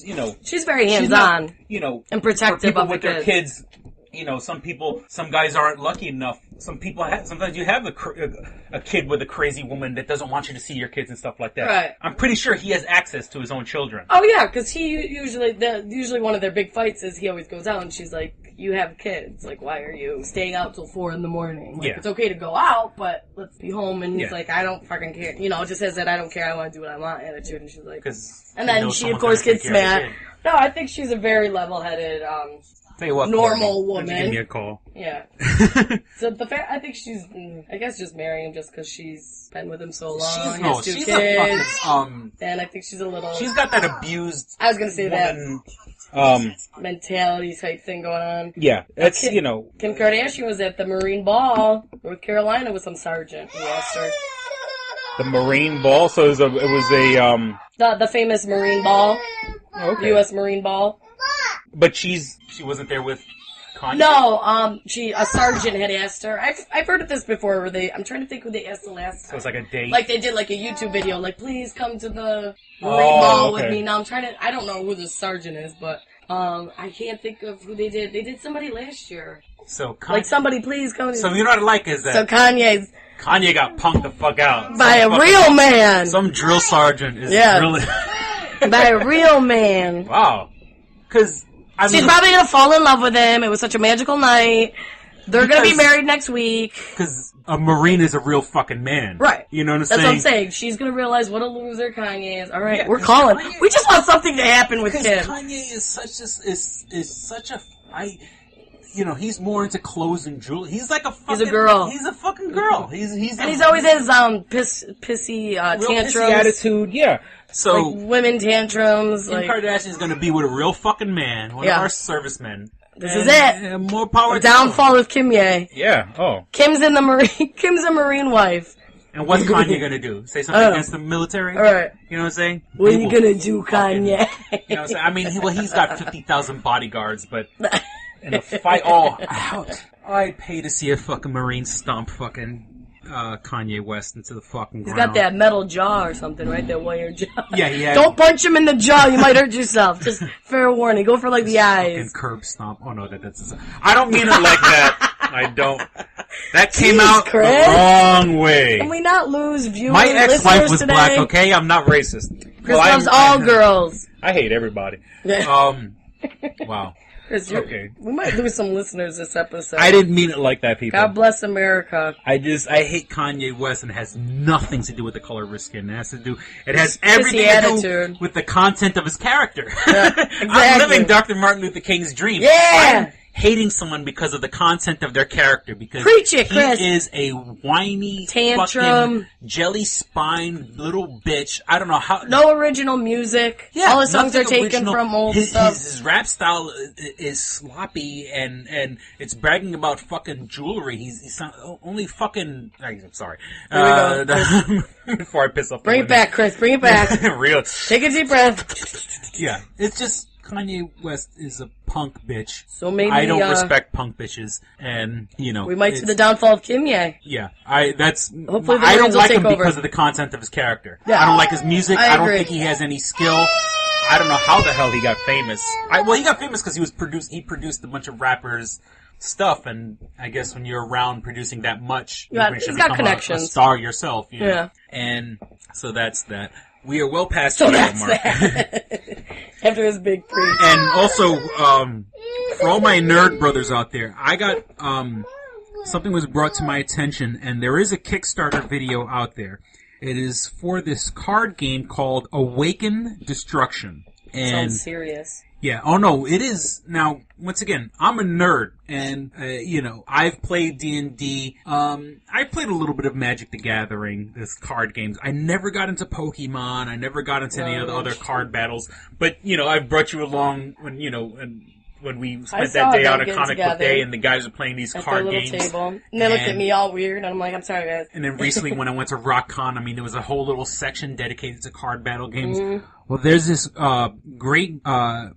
you know, she's very hands-on, you know, and protective of with their kids. You know, some guys aren't lucky enough. Sometimes you have a kid with a crazy woman that doesn't want you to see your kids and stuff like that. Right. I'm pretty sure he has access to his own children. Oh yeah, because he usually one of their big fights is he always goes out and she's like, "You have kids. Like, why are you staying out till 4 a.m? Like, it's okay to go out, but let's be home." And he's like, "I don't fucking care." You know, just says that I don't care. I want to do what I want attitude. And she's like, and then she of course gets mad. No, I think she's a very level-headed, Tell you what, normal woman. Give me a call. Yeah. So I think she's, I guess, just marrying him just because she's been with him so long. She's kids, a fucking, and I think she's a little. She's got that abused. I was gonna say woman, that. Mentality type thing going on. Yeah, that's you know. Kim Kardashian was at the Marine Ball, North Carolina, with some sergeant who asked her. The Marine Ball, so it was the famous Marine Ball, U.S. Marine Ball. But she wasn't there with Kanye? No, a sergeant had asked her. I've heard of this before where I'm trying to think who they asked the last time. So it's like a date? Like they did like a YouTube video, like, please come to the Marine Ball with me. Now I don't know who the sergeant is, but, I can't think of who they did. They did somebody last year. So like somebody please come to So you know what I like is that. So Kanye got punked the fuck out. By a real man. Some drill sergeant is drilling. By a real man. Wow. Cause, she's probably gonna fall in love with him. It was such a magical night. They're gonna be married next week. Because a Marine is a real fucking man. Right. You know what I'm That's saying? what I'm saying. She's gonna realize what a loser Kanye is. Alright, we're calling. We just want something to happen with him. Kanye is such a you know, he's more into clothes and jewelry. He's like he's a girl. He's a fucking girl. He's always has pissy tantrums. Pissy attitude, yeah. So like women tantrums. Kim Kardashian's gonna be with a real fucking man, one of our servicemen. This is it. More power. The downfall of Kim Ye. Yeah. Oh. Kim's a Marine wife. And what's Kanye gonna do? Say something against the military? All right. You know what I'm saying? What are you gonna do, Kanye? You know what I'm saying? I mean, he's got 50,000 bodyguards, but in a fight, I'd pay to see a fucking Marine stomp fucking Kanye West into the fucking ground. He's got that metal jaw or something, right? That wire jaw. Yeah. Don't punch him in the jaw. You might hurt yourself. Just fair warning. Go for like the eyes. Fucking curb stomp. Oh no, that's. I don't mean it like that. I don't. That came out Chris. The wrong way. Can we not lose viewers? My ex-wife was today? black. Okay, I'm not racist. Chris loves all girls. I hate everybody. Wow. Okay. We might lose some listeners this episode. I didn't mean it like that, people. God bless America. I hate Kanye West, and it has nothing to do with the color of his skin. It has everything to do with the content of his character. Yeah, exactly. I'm living Dr. Martin Luther King's dream. Yeah! I'm hating someone because of the content of their character, because Preach it, Chris. He is a whiny, tantrum, fucking jelly spine little bitch. I don't know how. No original music. Yeah, all the songs are taken from old stuff. His rap style is sloppy, and it's bragging about fucking jewelry. He's not, only fucking. I'm sorry. Here we go. Before I piss off. Bring it back, Chris. Bring it back. Real. Take a deep breath. Yeah, it's just. Kanye West is a punk bitch. So maybe I don't respect punk bitches, and you know we might see the downfall of Kim Ye. Yeah, I don't like him over. Because of the content of his character. Yeah. I don't like his music. I don't agree. think he has any skill. I don't know how the hell he got famous. He got famous because he produced a bunch of rappers' stuff, and I guess when you're around producing that much, you should got become connections. a star yourself. You know? Yeah, and so that's that. We are well past so the that's mark. that. After his big preach. And also, for all my nerd brothers out there, I got something was brought to my attention, and there is a Kickstarter video out there. It is for this card game called Awaken Destruction. And sounds serious. Yeah. Oh no, it is. Now, once again, I'm a nerd, and I've played D&D. I played a little bit of Magic the Gathering, this card games. I never got into Pokemon. I never got into any of the other card battles. But I've brought you along when we spent that day out at Comic Book Day, and the guys were playing these card games. Table. And they looked at me all weird, and I'm like, I'm sorry, guys. And then recently, when I went to RockCon, there was a whole little section dedicated to card battle games. Mm-hmm. Well, there's this great,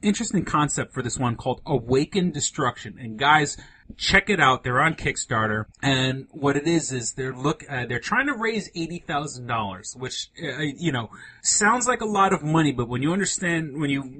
interesting concept for this one called Awaken Destruction. And guys, check it out. They're on Kickstarter, and what it is they're trying to raise $80,000, which sounds like a lot of money, but when you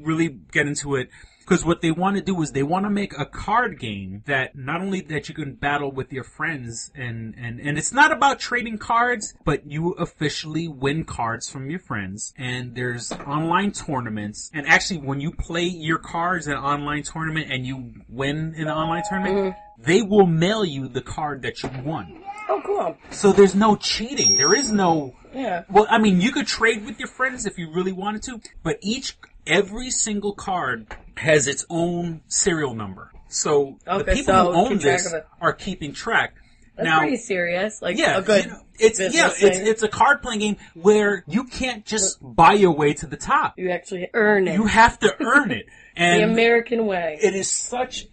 really get into it. Because what they want to do is they want to make a card game that not only that you can battle with your friends and it's not about trading cards, but you officially win cards from your friends. And there's online tournaments. And actually, when you play your cards in an online tournament and you win in an online tournament, they will mail you the card that you won. Oh, cool. So there's no cheating. There is no... Yeah. Well, I mean, you could trade with your friends if you really wanted to, but every single card has its own serial number. So the people who own this are keeping track. That's now, pretty serious. Like yeah, a good it's a card playing game where you can't just buy your way to the top. You actually earn it. You have to earn it. And the American way. It is such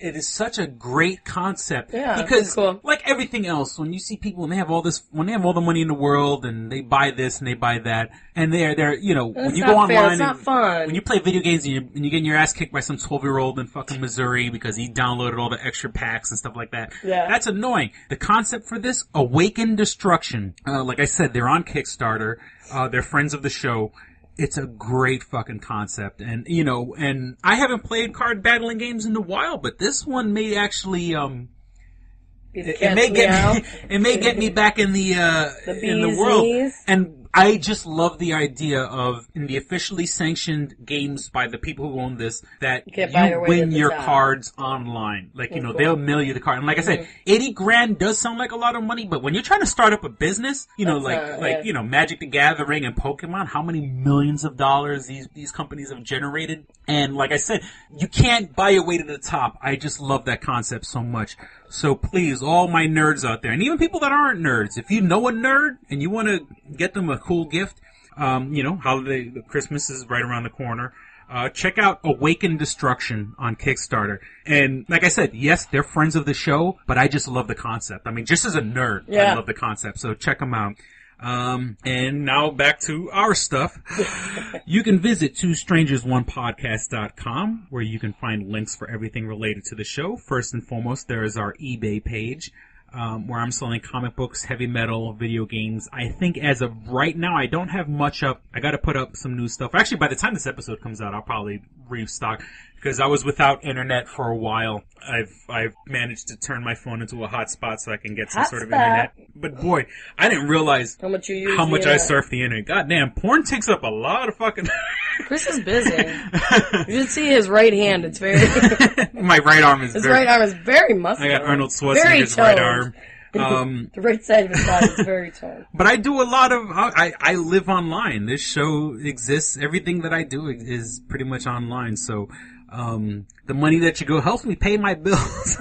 a great concept. Yeah, because cool. Like everything else, when you see people and they have all the money in the world and they buy this and they buy that, and they're when you go online, it's not fun. When you play video games and you're getting your ass kicked by some 12-year-old in fucking Missouri because he downloaded all the extra packs and stuff like that. Yeah. That's annoying. The concept for this, Awaken Destruction, like I said, they're on Kickstarter. They're friends of the show. It's a great fucking concept. And, and I haven't played card battling games in a while, but this one may actually, it may get me back in the world. And I just love the idea of, in the officially sanctioned games by the people who own this, that you win your cards online. Like, cool. They'll mail you the card. And like I said, $80,000 does sound like a lot of money, but when you're trying to start up a business, Magic the Gathering and Pokemon, how many millions of dollars these companies have generated. And like I said, you can't buy your way to the top. I just love that concept so much. So please, all my nerds out there, and even people that aren't nerds, if you know a nerd and you want to get them a cool gift, holiday, Christmas is right around the corner. Check out Awaken Destruction on Kickstarter. And like I said, yes, they're friends of the show, but I just love the concept. I mean, just as a nerd, I love the concept. So check them out. And now back to our stuff. You can visit twostrangersonepodcast.com, where you can find links for everything related to the show. First and foremost, there is our eBay page, where I'm selling comic books, heavy metal, video games. I think as of right now, I don't have much up. I gotta put up some new stuff. Actually, by the time this episode comes out, I'll probably restock, because I was without internet for a while. I've managed to turn my phone into a hotspot so I can get some sort of internet. But boy, I didn't realize how much I surf the internet. Goddamn, porn takes up a lot of fucking... Chris is busy. You should see his right hand. It's very... My right arm is right arm is very muscular. I got Arnold Schwarzenegger's right arm. The right side of his body is very toned. But I do a lot of... I live online. This show exists. Everything that I do is pretty much online. So... the money that you go helps me pay my bills.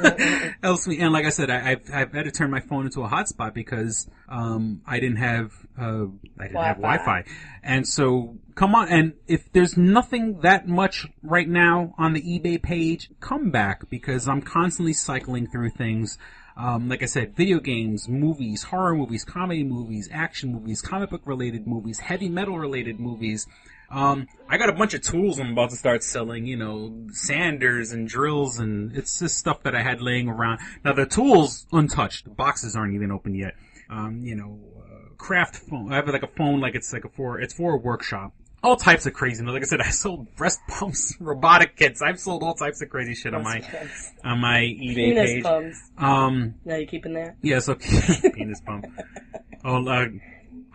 Helps me. And like I said, I've had to turn my phone into a hotspot because, I didn't have Wi-Fi. And so, come on. And if there's nothing that much right now on the eBay page, come back, because I'm constantly cycling through things. Like I said, video games, movies, horror movies, comedy movies, action movies, comic book related movies, heavy metal related movies. I got a bunch of tools I'm about to start selling, sanders and drills, and it's just stuff that I had laying around. Now the tools untouched. The boxes aren't even open yet. Craft phone. I have a phone it's for a workshop. All types of crazy. Like I said, I sold breast pumps, robotic kits. I've sold all types of crazy shit on my eBay penis page. Pumps. Now you keeping that? Yes, okay. Penis pump.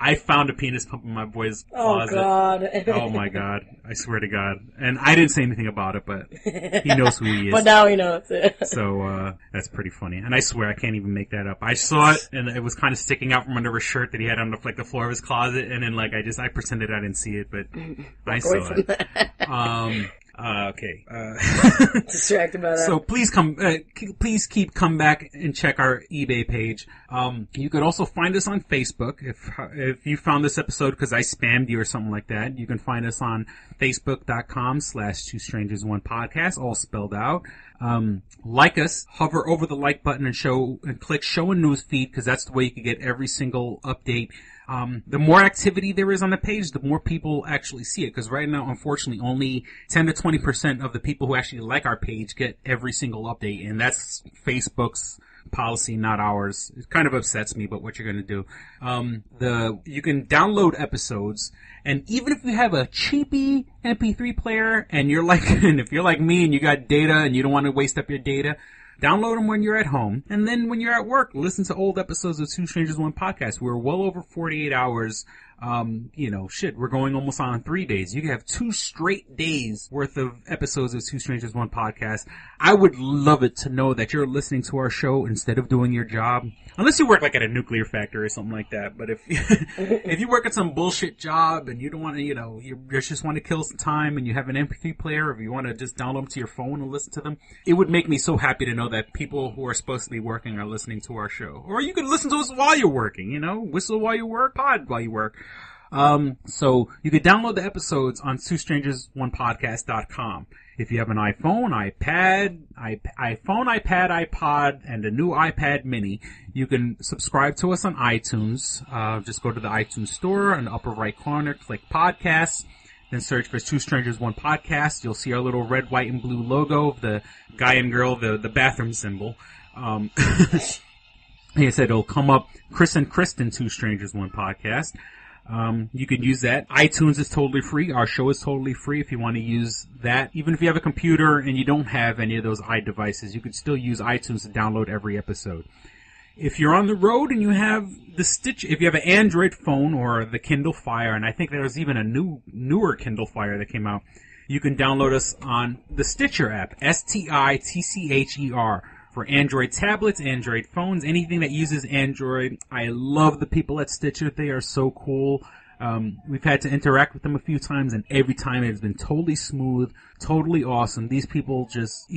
I found a penis pump in my boy's closet. Oh, God. Oh, my God. I swear to God. And I didn't say anything about it, but he knows who he is. But now he knows it. So, that's pretty funny. And I swear, I can't even make that up. I saw it, and it was kind of sticking out from under a shirt that he had on the floor of his closet, and then, I pretended I didn't see it, but I saw it. Okay. Distracted by that. So please come back and check our eBay page. You could also find us on Facebook. If you found this episode because I spammed you or something like that, you can find us on Facebook.com/twostrangersonepodcast, all spelled out. Like us, hover over the like button and click show and news feed, because that's the way you can get every single update The more activity there is on the page, the more people actually see it. Because right now, unfortunately, only 10 to 20% of the people who actually like our page get every single update. And that's Facebook's policy, not ours. It kind of upsets me, but what you're going to do. You can download episodes, and even if you have a cheapy MP3 player, and if you're like me and you got data and you don't want to waste up your data, download them when you're at home, and then when you're at work, listen to old episodes of Two Strangers, One Podcast. We're well over 48 hours. We're going almost on 3 days. You can have 2 straight days worth of episodes of Two Strangers, One Podcast. I would love it to know that you're listening to our show instead of doing your job. Unless you work like at a nuclear factory or something like that. But if you work at some bullshit job and you don't want to, you just want to kill some time and you have an MP3 player, or if you want to just download them to your phone and listen to them, it would make me so happy to know that people who are supposed to be working are listening to our show. Or you can listen to us while you're working, whistle while you work, pod while you work. So you could download the episodes on twostrangersonepodcast.com. If you have an iPhone, iPad, iPod, and a new iPad mini, you can subscribe to us on iTunes. Just go to the iTunes store in the upper right corner, click podcasts, then search for Two Strangers, One Podcast. You'll see our little red, white, and blue logo of the guy and girl, the bathroom symbol. Like I said, it'll come up Chris and Kristyn, Two Strangers, One Podcast. You can use that. iTunes is totally free. Our show is totally free if you want to use that. Even if you have a computer and you don't have any of those iDevices, you can still use iTunes to download every episode. If you're on the road and you have if you have an Android phone or the Kindle Fire, and I think there's even a newer Kindle Fire that came out, you can download us on the Stitcher app, STITCHER. For Android tablets, Android phones, anything that uses Android. I love the people at Stitcher. They are so cool. We've had to interact with them a few times, and every time it's been totally smooth, totally awesome. These people just,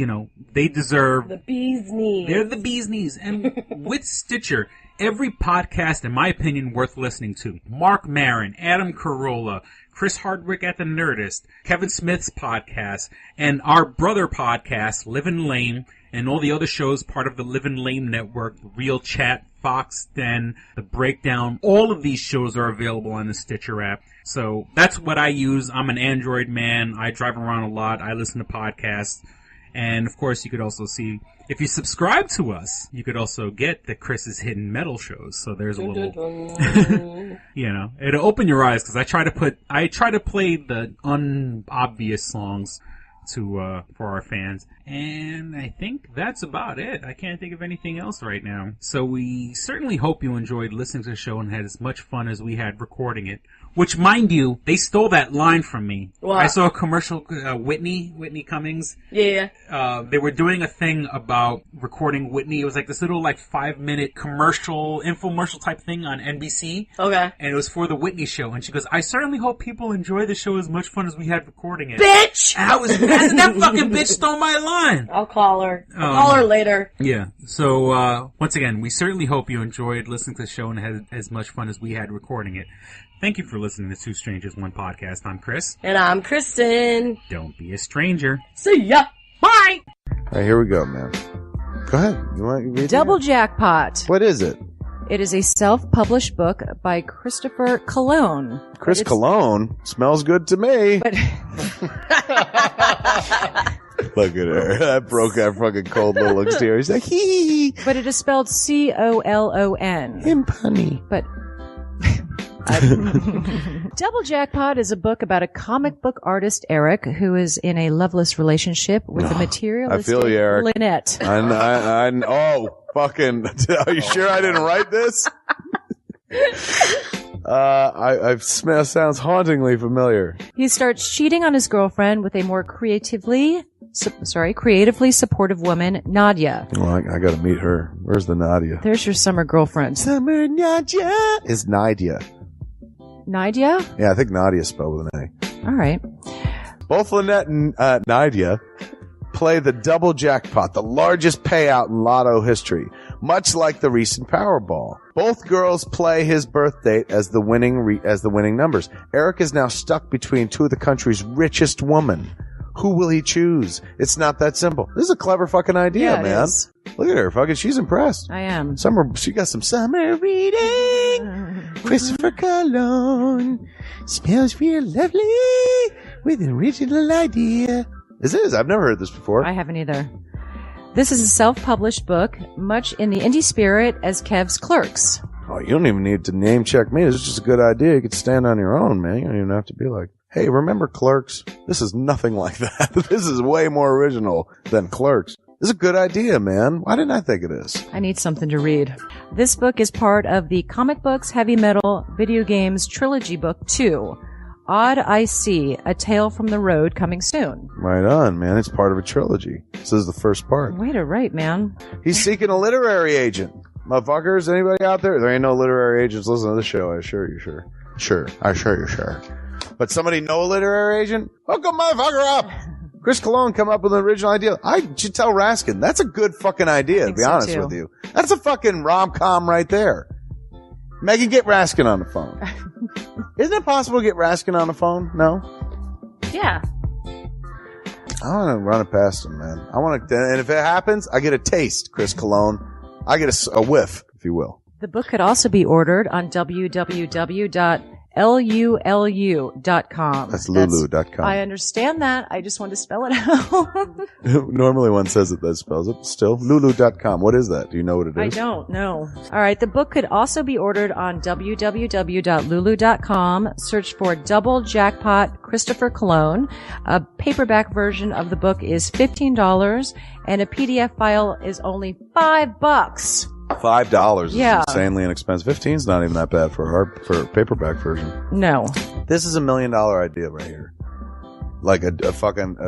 they deserve... the bee's knees. They're the bee's knees. And with Stitcher, every podcast, in my opinion, worth listening to. Mark Maron, Adam Carolla, Chris Hardwick at The Nerdist, Kevin Smith's podcast, and our brother podcast, Livin' Lame, and all the other shows part of the Livin' Lame Network, Real Chat, Fox Den, The Breakdown. All of these shows are available on the Stitcher app. So that's what I use. I'm an Android man. I drive around a lot. I listen to podcasts. And, of course, you could also see, if you subscribe to us, you could also get the Chris's Hidden Metal shows. So there's a little, it'll open your eyes, because I try to play the unobvious songs for our fans. And I think that's about it. I can't think of anything else right now. So we certainly hope you enjoyed listening to the show and had as much fun as we had recording it. Which, mind you, they stole that line from me. What? I saw a commercial, Whitney Cummings. Yeah. They were doing a thing about recording Whitney. It was like this little 5-minute infomercial type thing on NBC. Okay. And it was for the Whitney show. And she goes, I certainly hope people enjoy the show as much fun as we had recording it. Bitch! And that fucking bitch stole my line. I'll call her. I'll call her later. Yeah. So, once again, we certainly hope you enjoyed listening to the show and had as much fun as we had recording it. Thank you for listening to Two Strangers, One Podcast. I'm Chris. And I'm Kristyn. Don't be a stranger. See ya. Bye! All right, here we go, man. Go ahead. You want to read Double Jackpot. What is it? It is a self-published book by Christopher Cologne. Chris Cologne? Smells good to me. But Look at her. That broke that fucking cold little exterior. He's like, hee. But it is spelled C-O-L-O-N. Him punny. But... Double Jackpot is a book about a comic book artist, Eric, who is in a loveless relationship with a materialistic I feel you, Eric. Lynette. Oh, fucking, are you sure I didn't write this? Sounds hauntingly familiar. He starts cheating on his girlfriend with a more creatively supportive woman, Nadia. Well, I gotta meet her. Where's the Nadia? There's your summer girlfriend. Summer Nadia is Nadia. Nadia? Yeah, I think Nadia spelled with an A. All right. Both Lynette and Nadia play the double jackpot, the largest payout in lotto history, much like the recent Powerball. Both girls play his birth date as the winning numbers. Eric is now stuck between two of the country's richest women. Who will he choose? It's not that simple. This is a clever fucking idea, man. Look at her. Fucking, she's impressed. I am. She got some summer reading. Christopher Cologne smells real lovely with an original idea. This is. I've never heard this before. I haven't either. This is a self-published book, much in the indie spirit as Kev's Clerks. Oh, you don't even need to name check me. This is just a good idea. You could stand on your own, man. You don't even have to be like, hey, remember Clerks? This is nothing like that. This is way more original than Clerks. This is a good idea, man. Why didn't I think of this? I need something to read. This book is part of the Comic Books, Heavy Metal, Video Games Trilogy Book 2. Odd I See, A Tale from the Road, coming soon. Right on, man. It's part of a trilogy. This is the first part. Way to write, man. He's seeking a literary agent. Motherfuckers, anybody out there? There ain't no literary agents listening to this show. I assure you, sure. Sure. I assure you, sure. But somebody know a literary agent? Hook a motherfucker up! Chris Cologne come up with an original idea. I should tell Raskin. That's a good fucking idea, to be honest with you. That's a fucking rom-com right there. Megan, get Raskin on the phone. Isn't it possible to get Raskin on the phone? No? Yeah. I want to run it past him, man. I want to, and if it happens, I get a taste, Chris Cologne. I get a whiff, if you will. The book could also be ordered on www.lulu.com. That's lulu.com. I understand that. I just want to spell it out. Normally one says it that spells it. Still, lulu.com. What is that? Do you know what it is? I don't know. All right. The book could also be ordered on www.lulu.com. Search for Double Jackpot Christopher Cologne. A paperback version of the book is $15 and a PDF file is only $5. $5 is Yeah. insanely inexpensive. 15 is not even that bad for a paperback version. No. This is $1 million idea right here. Like a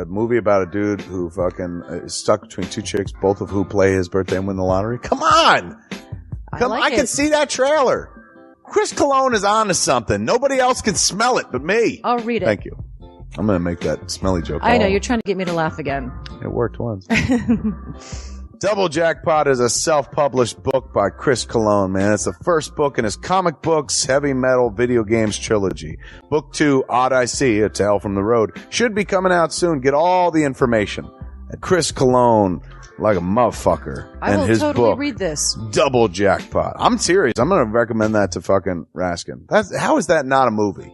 movie about a dude who fucking is stuck between two chicks, both of who play his birthday and win the lottery. Come on! I can see that trailer. Chris Cologne is on to something. Nobody else can smell it but me. I'll read it. Thank you. I'm going to make that smelly joke. I know. You're trying to get me to laugh again. It worked once. Double Jackpot is a self-published book by Chris Cologne, man. It's the first book in his Comic Books, Heavy Metal, Video Games trilogy. Book 2, Odd I See, A Tale from the Road, should be coming out soon. Get all the information at Chris Cologne, like a motherfucker. I and will his totally book, read this. Double Jackpot. I'm serious. I'm going to recommend that to fucking Raskin. How is that not a movie?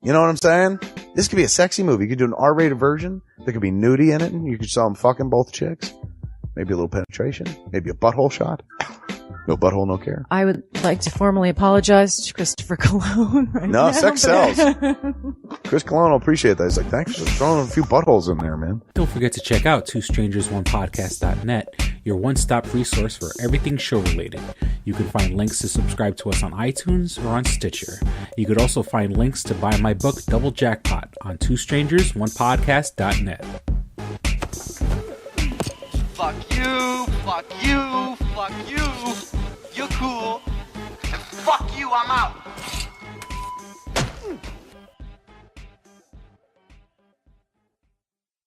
You know what I'm saying? This could be a sexy movie. You could do an R-rated version. There could be nudie in it, and you could show them fucking both chicks. Maybe a little penetration. Maybe a butthole shot. No butthole, no care. I would like to formally apologize to Christopher Cologne right now. No, sex sells. Chris Cologne will appreciate that. He's like, thanks for throwing a few buttholes in there, man. Don't forget to check out twostrangersonepodcast.net, your one-stop resource for everything show-related. You can find links to subscribe to us on iTunes or on Stitcher. You could also find links to buy my book, Double Jackpot, on twostrangersonepodcast.net. Fuck you, fuck you, fuck you. You're cool. And fuck you, I'm out.